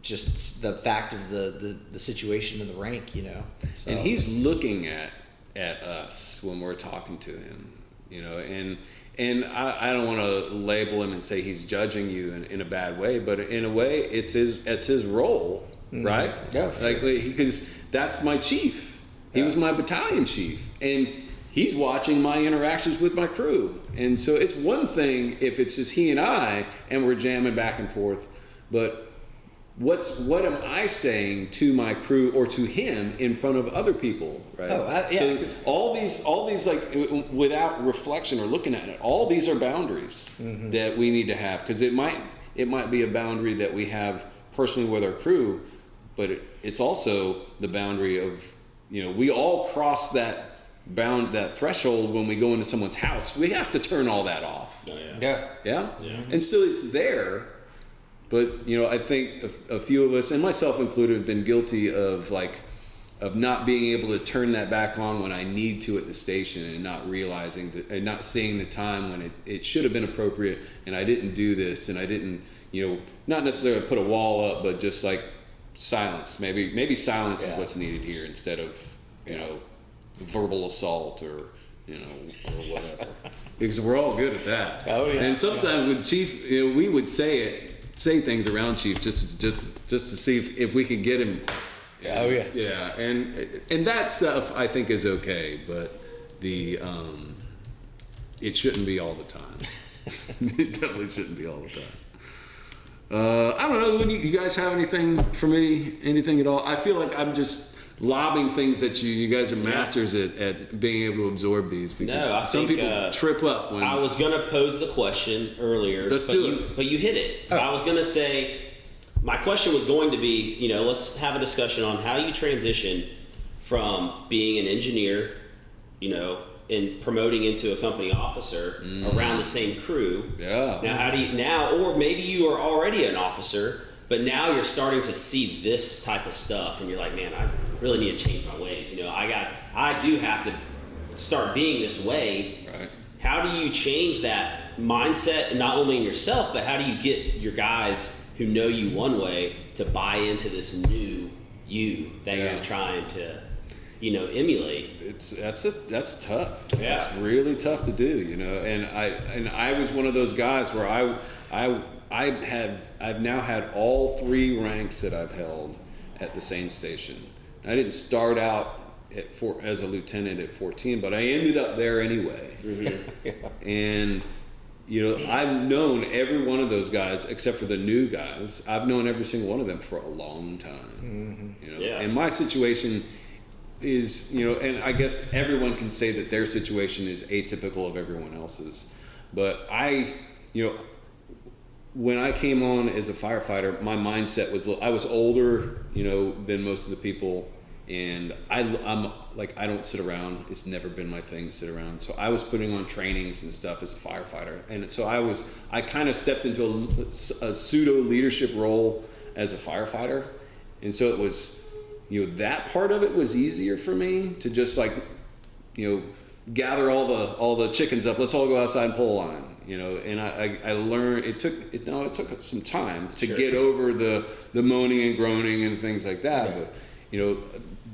just the fact of the situation in the rank. So. And he's looking at at us when we're talking to him, you know, and I don't want to label him and say he's judging you in a bad way, but in a way it's his role, right? Yeah, for like sure. because that's my chief. He was my battalion chief, and he's watching my interactions with my crew. And so it's one thing if it's just he and I and we're jamming back and forth, but what am I saying to my crew or to him in front of other people, right? Yeah. So all these like without reflection or looking at it, all these are boundaries that we need to have, because it might be a boundary that we have personally with our crew, but it's also the boundary of, you know, we all cross that threshold when we go into someone's house. We have to turn all that off. Oh, Yeah. Yeah? Yeah. And still it's there, but, you know, I think a few of us, and myself included, have been guilty of not being able to turn that back on when I need to at the station, and not realizing that, and not seeing the time when it should have been appropriate, and I didn't do this, and I didn't, you know, not necessarily put a wall up, but just like silence. Maybe silence is what's needed here, instead of, you know, verbal assault or, you know, or whatever. Because we're all good at that. Oh, yeah. And sometimes with Chief, you know, we would say things around Chief just to see if we could get him. Oh, yeah. Yeah, and that stuff I think is okay, but it shouldn't be all the time. It definitely shouldn't be all the time. I don't know. You guys have anything for me? Anything at all? I feel like I'm just lobbing things at you. You guys are masters at being able to absorb these, because No, I some think, people trip up when I was gonna pose the question earlier, Let's but do you it. but you hit it. I was gonna say, my question was going to be, you know, let's have a discussion on how you transition from being an engineer, you know, and promoting into a company officer around the same crew. Yeah. Now, how do you now, or maybe you are already an officer, but now you're starting to see this type of stuff, and you're like, man, I really need to change my ways. You know, I do have to start being this way. Right. How do you change that mindset, not only in yourself, but how do you get your guys who know you one way to buy into this new you that Yeah. you're trying to, you know, emulate? That's tough. Yeah. That's really tough to do, you know. And I was one of those guys where I've now had all 3 ranks that I've held at the same station. I didn't start out as a lieutenant at 14, but I ended up there anyway. And, you know, I've known every one of those guys except for the new guys. I've known every single one of them for a long time. You know, Yeah. and my situation is, you know, and I guess everyone can say that their situation is atypical of everyone else's, but you know, when I came on as a firefighter, my mindset was, I was older, you know, than most of the people, and I'm like, I don't sit around. It's never been my thing to sit around. So I was putting on trainings and stuff as a firefighter, and so I kind of stepped into a pseudo leadership role as a firefighter, and so it was, you know, that part of it was easier for me to just, like, you know, gather all the chickens up. Let's all go outside and pull a line. You know, and I learned, it took some time to get over the moaning and groaning and things like that. Yeah. But, you know,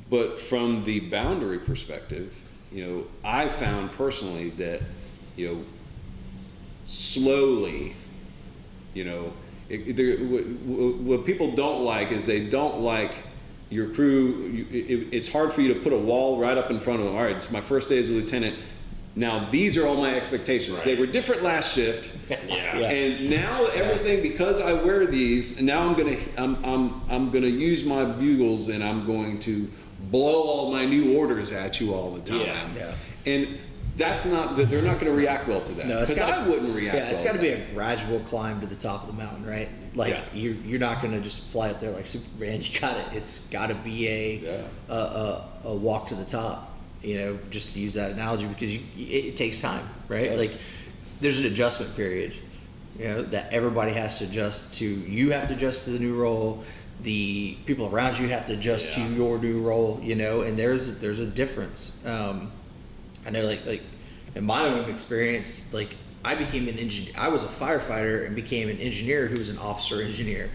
but from the boundary perspective, you know, I found personally that, you know, slowly, you know, what people don't like is they don't like your crew. It's hard for you to put a wall right up in front of them. All right, it's my first day as a lieutenant. Now these are all my expectations. They were different last shift, and now everything, because I wear these. And now I'm gonna use my bugles, and I'm going to blow all my new orders at you all the time. Yeah. And that's not that they're not going to react well to that. No, it's because I wouldn't react. Yeah, it's well got to to be a gradual climb to the top of the mountain, right? Like you're not going to just fly up there like Superman. You got it. It's got to be a walk to the top. You know, just to use that analogy, because it takes time, right? Yes. Like there's an adjustment period, you know, that everybody has to adjust to. You have to adjust to the new role. The people around you have to adjust to your new role, you know, and there's a difference. I know, like in my own experience, like I became an engineer. I was a firefighter and became an engineer who was an officer engineer.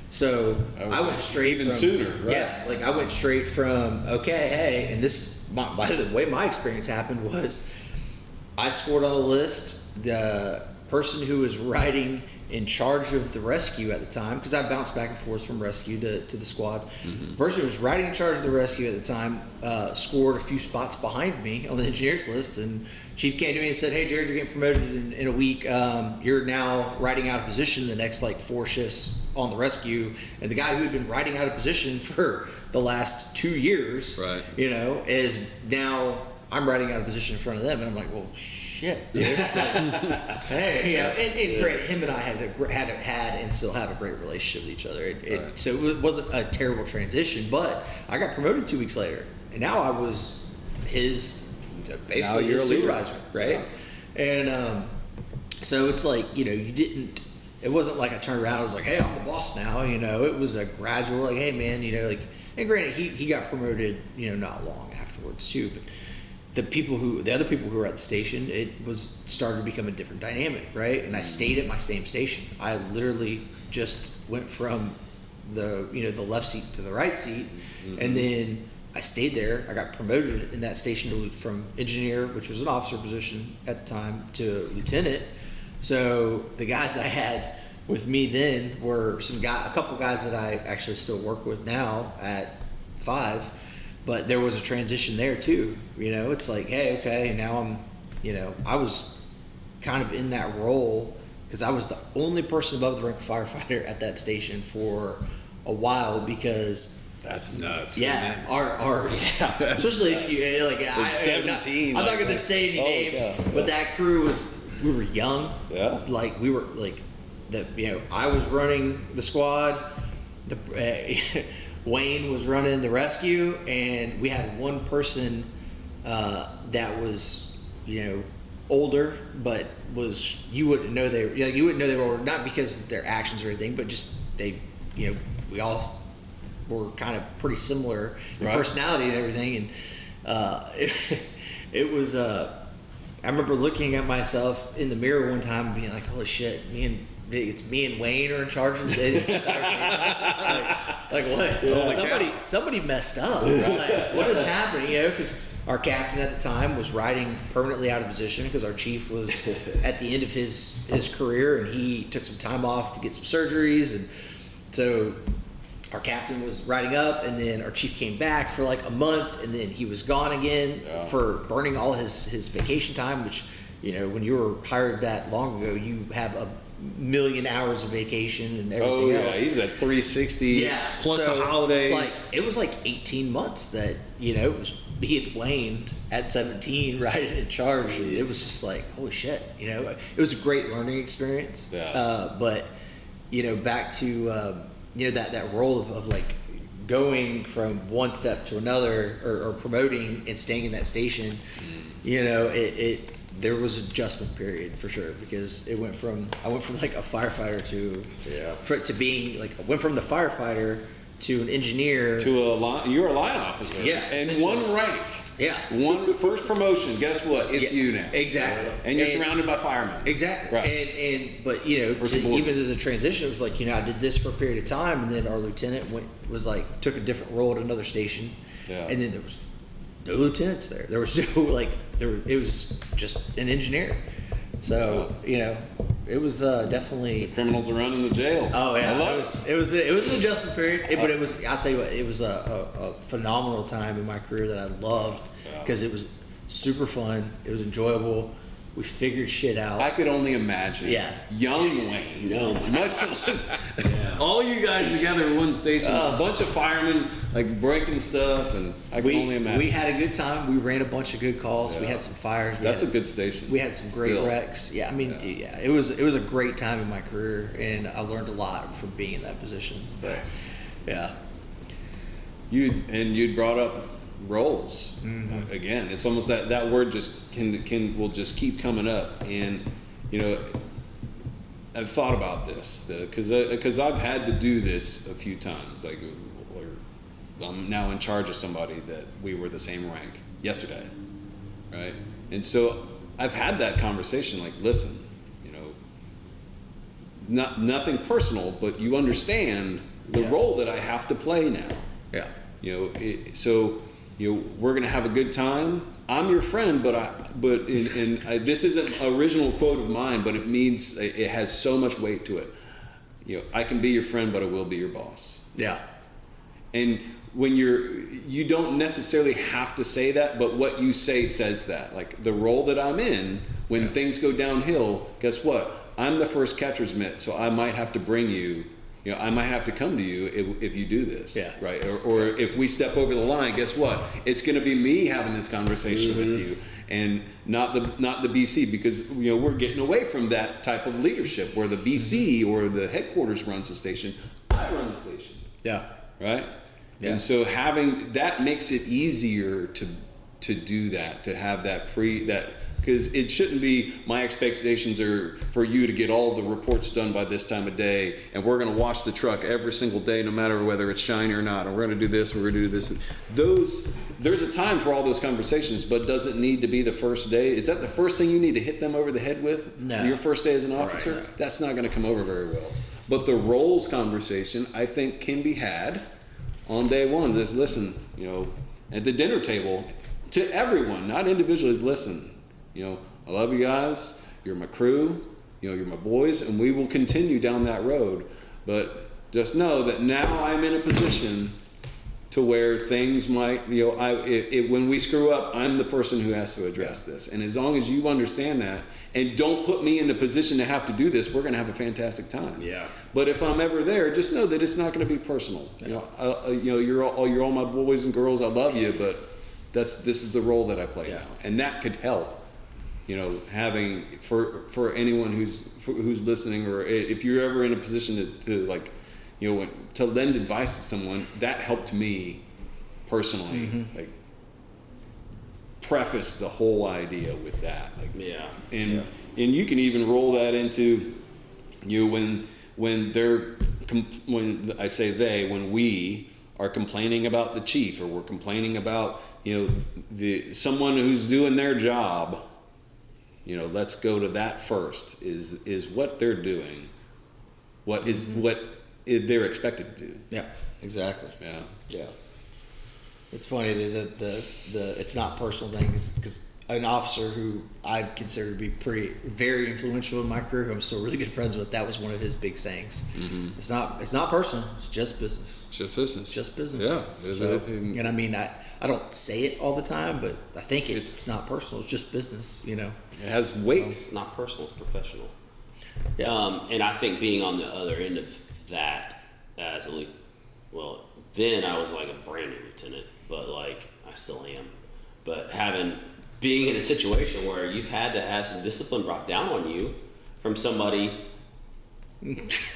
So I went straight even from, sooner, right? Yeah, like I went straight from, okay, hey, and this by the way my experience happened was I scored on the list. The person who was riding in charge of the rescue at the time, because I bounced back and forth from rescue to the squad. The person who was riding in charge of the rescue at the time scored a few spots behind me on the engineers list, and Chief came to me and said, "Hey, Jared, you're getting promoted in a week. You're now riding out of position the next like 4 shifts on the rescue." And the guy who had been riding out of position for the last 2 years, Right. is now I'm riding out of position in front of them, and I'm like, well, shit, dude. Hey, and granted, him and I had and still have a great relationship with each other. Right. So it wasn't a terrible transition, but I got promoted 2 weeks later, and now I was his basically you're his a leader. supervisor, right? Yeah. And so it's like, it wasn't like I turned around and was like, hey, I'm the boss now. It was a gradual, like, hey, man, and granted, he got promoted, not long afterwards too, but the other people who were at the station, it was started to become a different dynamic, right? And I stayed at my same station. I literally just went from the left seat to the right seat, and then I stayed there. I got promoted in that station from engineer, which was an officer position at the time, to lieutenant. So the guys I had with me then were a couple guys that I actually still work with now at 5. But there was a transition there too. It's like, hey, okay, now I was kind of in that role because I was the only person above the rank of firefighter at that station for a while because. That's nuts. Yeah, especially if you like. At 17, I'm not going to say any names, but that crew we were young. Yeah. Like we were like I was running the squad. Wayne was running the rescue, and we had one person that was older, but you wouldn't know they were older, not because of their actions or anything, but just we all were kind of pretty similar in personality and everything, and it was I remember looking at myself in the mirror one time and being like, holy shit, it's me and Wayne are in charge of this entire thing. Like what? Somebody messed up. Like, what is happening? Because our captain at the time was riding permanently out of position because our chief was at the end of his career, and he took some time off to get some surgeries, and so our captain was riding up, and then our chief came back for like a month, and then he was gone again for burning all his vacation time, which when you were hired that long ago, you have a million hours of vacation and everything else. He's at 360 plus the holidays. Like it was like 18 months that it was me and Wayne at 17 riding in charge. And it was just like, holy shit, it was a great learning experience. But back to that role of like going from one step to another or promoting and staying in that station, there was an adjustment period for sure, because I went from like a firefighter to being like, I went from the firefighter to an engineer you're a line officer. Yeah, and one rank. Yeah. One first promotion. Guess what? It's you now. Exactly. And you're surrounded by firemen. Exactly. Right. But even as a transition, it was like, I did this for a period of time, and then our lieutenant took a different role at another station. Yeah. And then there was no lieutenants there. There was no it was just an engineer. So, it was definitely Criminals are running the jail. Oh yeah, I love it was an adjustment period, but it was. I'll tell you what, it was a phenomenal time in my career that I loved because it was super fun. It was enjoyable. We figured shit out. I could only imagine. Yeah. Young Wayne. Much less. All you guys together in one station, a bunch of firemen like breaking stuff, and I can only imagine. We had a good time. We ran a bunch of good calls. We had some fires. That's a good station. We had some great wrecks. Yeah, I mean, it was a great time in my career, and I learned a lot from being in that position. But yeah, you'd brought up roles. Again, it's almost that word just will just keep coming up, and I've thought about this because I've had to do this a few times. Like, I'm now in charge of somebody that we were the same rank yesterday, right? And so I've had that conversation. Like, listen, nothing personal, but you understand the role that I have to play now. yeah. So we're gonna have a good time. I'm your friend, this isn't an original quote of mine, but it has so much weight to it. I can be your friend, but I will be your boss. Yeah. And when you don't necessarily have to say that, but what you say says that. Like the role that I'm in, when things go downhill, guess what? I'm the first catcher's mitt, so I might have to bring you. I might have to come to you if you do this, right? Or if we step over the line, guess what? It's going to be me having this conversation with you, and not the BC, because we're getting away from that type of leadership where the BC or the headquarters runs the station. I run the station. Yeah. Right. Yeah. And so having that makes it easier to do that, to have that because it shouldn't be my expectations are for you to get all the reports done by this time of day, and we're going to wash the truck every single day, no matter whether it's shiny or not, and we're going to do this, we're going to do this. There's a time for all those conversations, but does it need to be the first day? Is that the first thing you need to hit them over the head with? No. Your first day as an officer? Right. That's not going to come over very well. But the roles conversation, I think, can be had on day one. Listen, at the dinner table, to everyone, not individually, listen, I love you guys, you're my crew, you're my boys, and we will continue down that road. But just know that now I'm in a position to where things might, when we screw up, I'm the person who has to address this. And as long as you understand that, and don't put me in the position to have to do this, we're going to have a fantastic time. Yeah. But if I'm ever there, just know that it's not going to be personal. You're all my boys and girls. I love you, but this is the role that I play now, and that could help. Having for anyone who's listening, or if you're ever in a position to lend advice to someone, that helped me personally. Like preface the whole idea with that. And you can even roll that into when we are complaining about the chief, or we're complaining about someone who's doing their job. Let's go to that first. Is what they're doing, what they're expected to do. Yeah. Exactly. Yeah. Yeah. It's funny the it's not personal thing, because an officer who I've considered to be very influential in my career, who I'm still really good friends with, that was one of his big sayings. It's not personal. It's just business. Just business. Just business. Yeah. So, and I mean, I don't say it all the time, but I think it's not personal. It's just business. It has weight. It's not personal, it's professional. Yeah. And I think being on the other end of that then I was like a brand new lieutenant, but I still am. But being in a situation where you've had to have some discipline brought down on you from somebody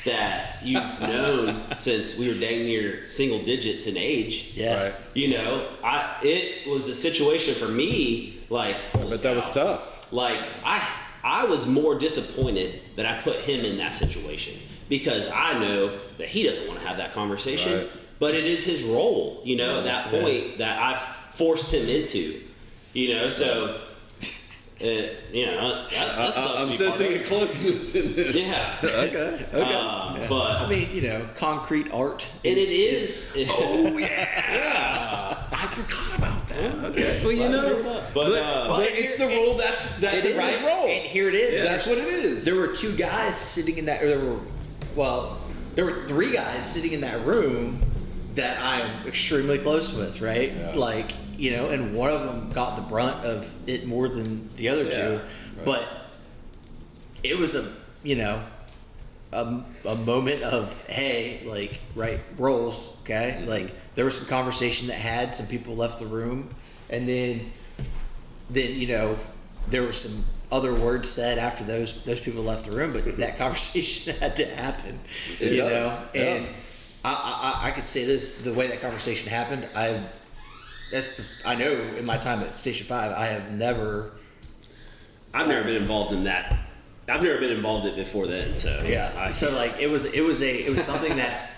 that you've known since we were dang near single digits in age. Yeah. Right. It was a situation for me, But that was tough. I was more disappointed that I put him in that situation, because I know that he doesn't want to have that conversation, Right. but it is his role, at that point that I've forced him into, so, that sucks I'm to be sensing part a of. closeness in this. Yeah. Okay. But I mean, concrete art. and it is. Oh yeah. I forgot about that. Okay. Well, But it's the role. That's It a is, right role. and here it is. That's what it is. There were two guys sitting in that. There were three guys sitting in that room that I'm extremely close with, right? Yeah. And one of them got the brunt of it more than the other two, right. but it was a moment of, hey, right, roles, okay? Mm-hmm. There was some conversation that had, some people left the room, and then there were some other words said after those people left the room, but that conversation had to happen. It does. Yeah. And I could say this: the way that conversation happened, I know in my time at Station 5, I've never been involved in that. I've never been involved in it before then. So yeah. It was something that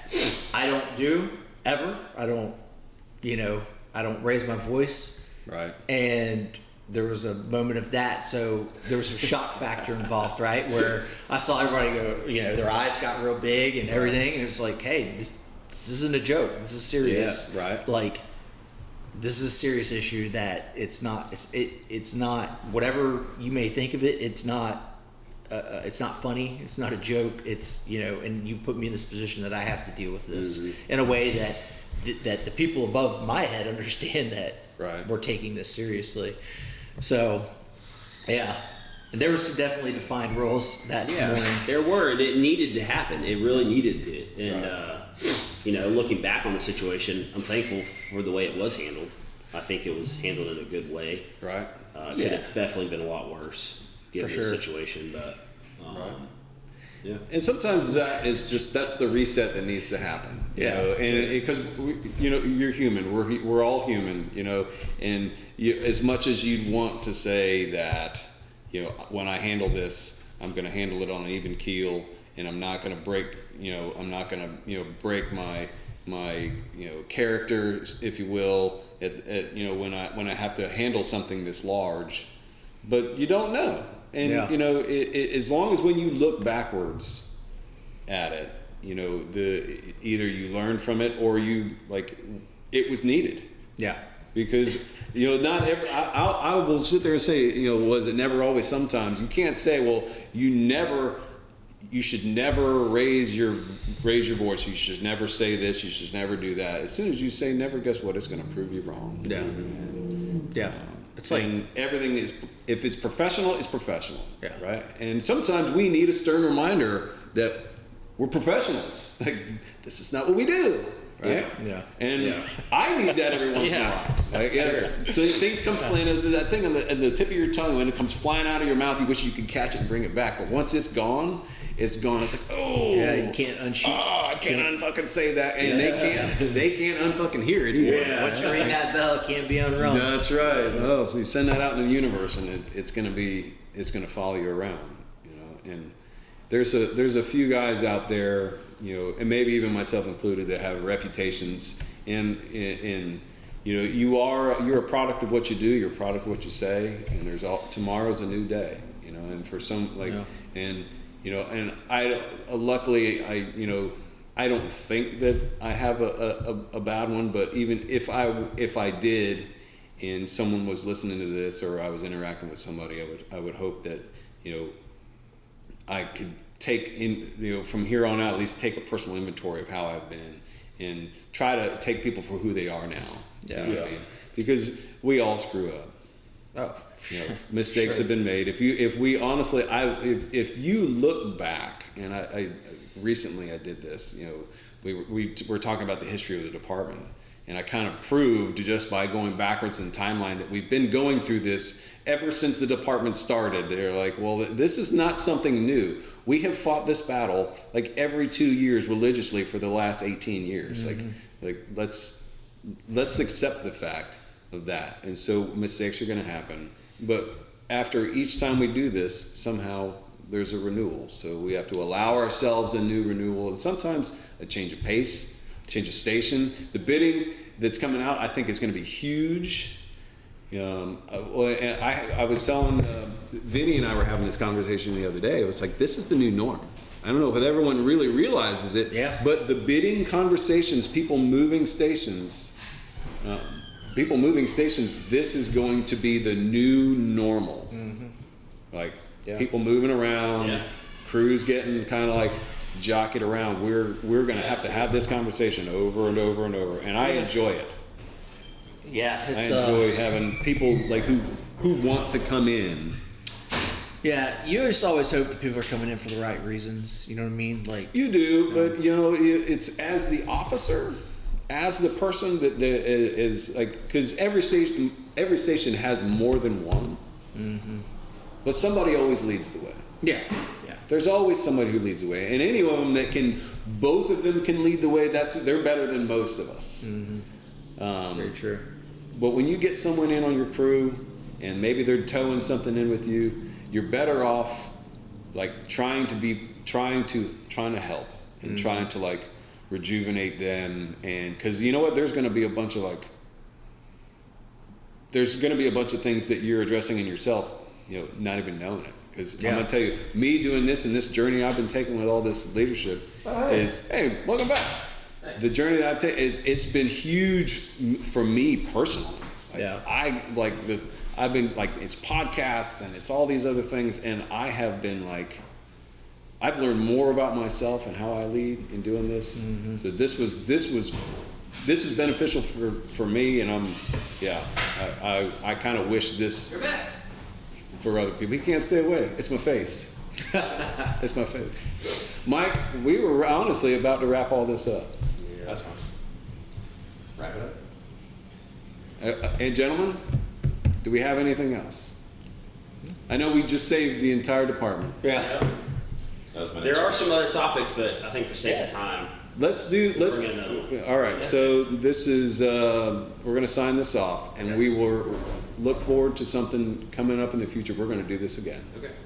I don't do ever. I don't raise my voice. Right. And there was a moment of that, so there was some shock factor involved, right? Where I saw everybody go, their eyes got real big and everything, and it was like, hey, this isn't a joke. This is serious. Yeah, right. this is a serious issue that it's not whatever you may think of it. It's not funny. It's not a joke. It's, and you put me in this position that I have to deal with this in a way that the people above my head understand that we're taking this seriously. So, yeah. And there were some definitely defined rules that morning. There were, and it needed to happen. It really needed it. And, looking back on the situation, I'm thankful for the way it was handled. I think it was handled in a good way. Right. Could have definitely been a lot worse given the situation, but yeah. And sometimes that's the reset that needs to happen. And because you're human, we're all human, and as much as you'd want to say that, when I handle this, I'm going to handle it on an even keel, and I'm not going to break, break my character, if you will, when I have to handle something this large, but you don't know. And as long as when you look backwards at it, either you learn from it or it was needed. Yeah. Because not every. I will sit there and say, was it never always? Sometimes you can't say, well, you should never raise your voice. You should never say this. You should never do that. As soon as you say never, guess what? It's going to prove you wrong. Yeah. It's like everything is. If it's professional, it's professional. Yeah. Right. And sometimes we need a stern reminder that we're professionals. Like, this is not what we do. Right. Yeah. And I need that every once in a while. So things come flying through that thing on the tip of your tongue. When it comes flying out of your mouth, you wish you could catch it and bring it back. But once it's gone, it's gone. It's like, you can't unshoot. I can't unfucking say that, and they can't unfucking hear it either. Yeah. Once you ring that bell, it can't be unrung. That's right. Oh, so you send that out in the universe, and it's gonna follow you around. And there's a few guys out there, and maybe even myself included, that have reputations, and you're a product of what you do, you're a product of what you say, and tomorrow's a new day, and for some and I luckily I don't think that I have a bad one, but even if I did, and someone was listening to this, or I was interacting with somebody, I would hope that I could take from here on out, at least take a personal inventory of how I've been, and try to take people for who they are now. Yeah. What I mean? Because we all screw up. Oh, Mistakes have been made. If you look back, and I recently I did this. We were talking about the history of the department, and I kind of proved just by going backwards in timeline that we've been going through this ever since the department started. They're like, well, this is not something new. We have fought this battle like every 2 years religiously for the last 18 years. Mm-hmm. Like let's accept the fact of that. And so mistakes are going to happen. But after each time we do this, somehow there's a renewal. So we have to allow ourselves a new renewal, and sometimes a change of pace, change of station. The bidding that's coming out, I think, is going to be huge. I was telling Vinny and I were having this conversation the other day. It was like, this is the new norm. I don't know if everyone really realizes it, but the bidding conversations, people moving stations, this is going to be the new normal. Mm-hmm. People moving around, crews getting kind of like jockeyed around. We're going to have this conversation over and over and over, and I enjoy it. Yeah, I enjoy having people like who want to come in. Yeah, you just always hope that people are coming in for the right reasons. You know what I mean? Like you do, but it's as the officer, as the person that is like, because every station has more than one, mm-hmm. but somebody always leads the way. Yeah. There's always somebody who leads the way, and any of them that both of them can lead the way. They're better than most of us. Mm-hmm. Very true. But when you get someone in on your crew, and maybe they're towing something in with you, you're better off like trying to help and trying to like rejuvenate them. And because you know what, there's going to be a bunch of things that you're addressing in yourself, not even knowing it. Because I'm going to tell you, me doing this and this journey I've been taking with all this leadership is, hey, welcome back. the journey that I've taken it's been huge for me personally. Like, Yeah. I've been like, it's podcasts and it's all these other things, and I have been like, I've learned more about myself and how I lead in doing this. So this is beneficial for me, and I kind of wish this for other people. He can't stay away. It's my face. It's my face. Mike, we were honestly about to wrap all this up. That's fine. Wrap it up. And gentlemen, do we have anything else? I know we just saved the entire department. Yeah. That was my There next are some other topics, but I think for sake of time, Let's bring another one. all right. So this is we're going to sign this off, and we will look forward to something coming up in the future. We're going to do this again. Okay.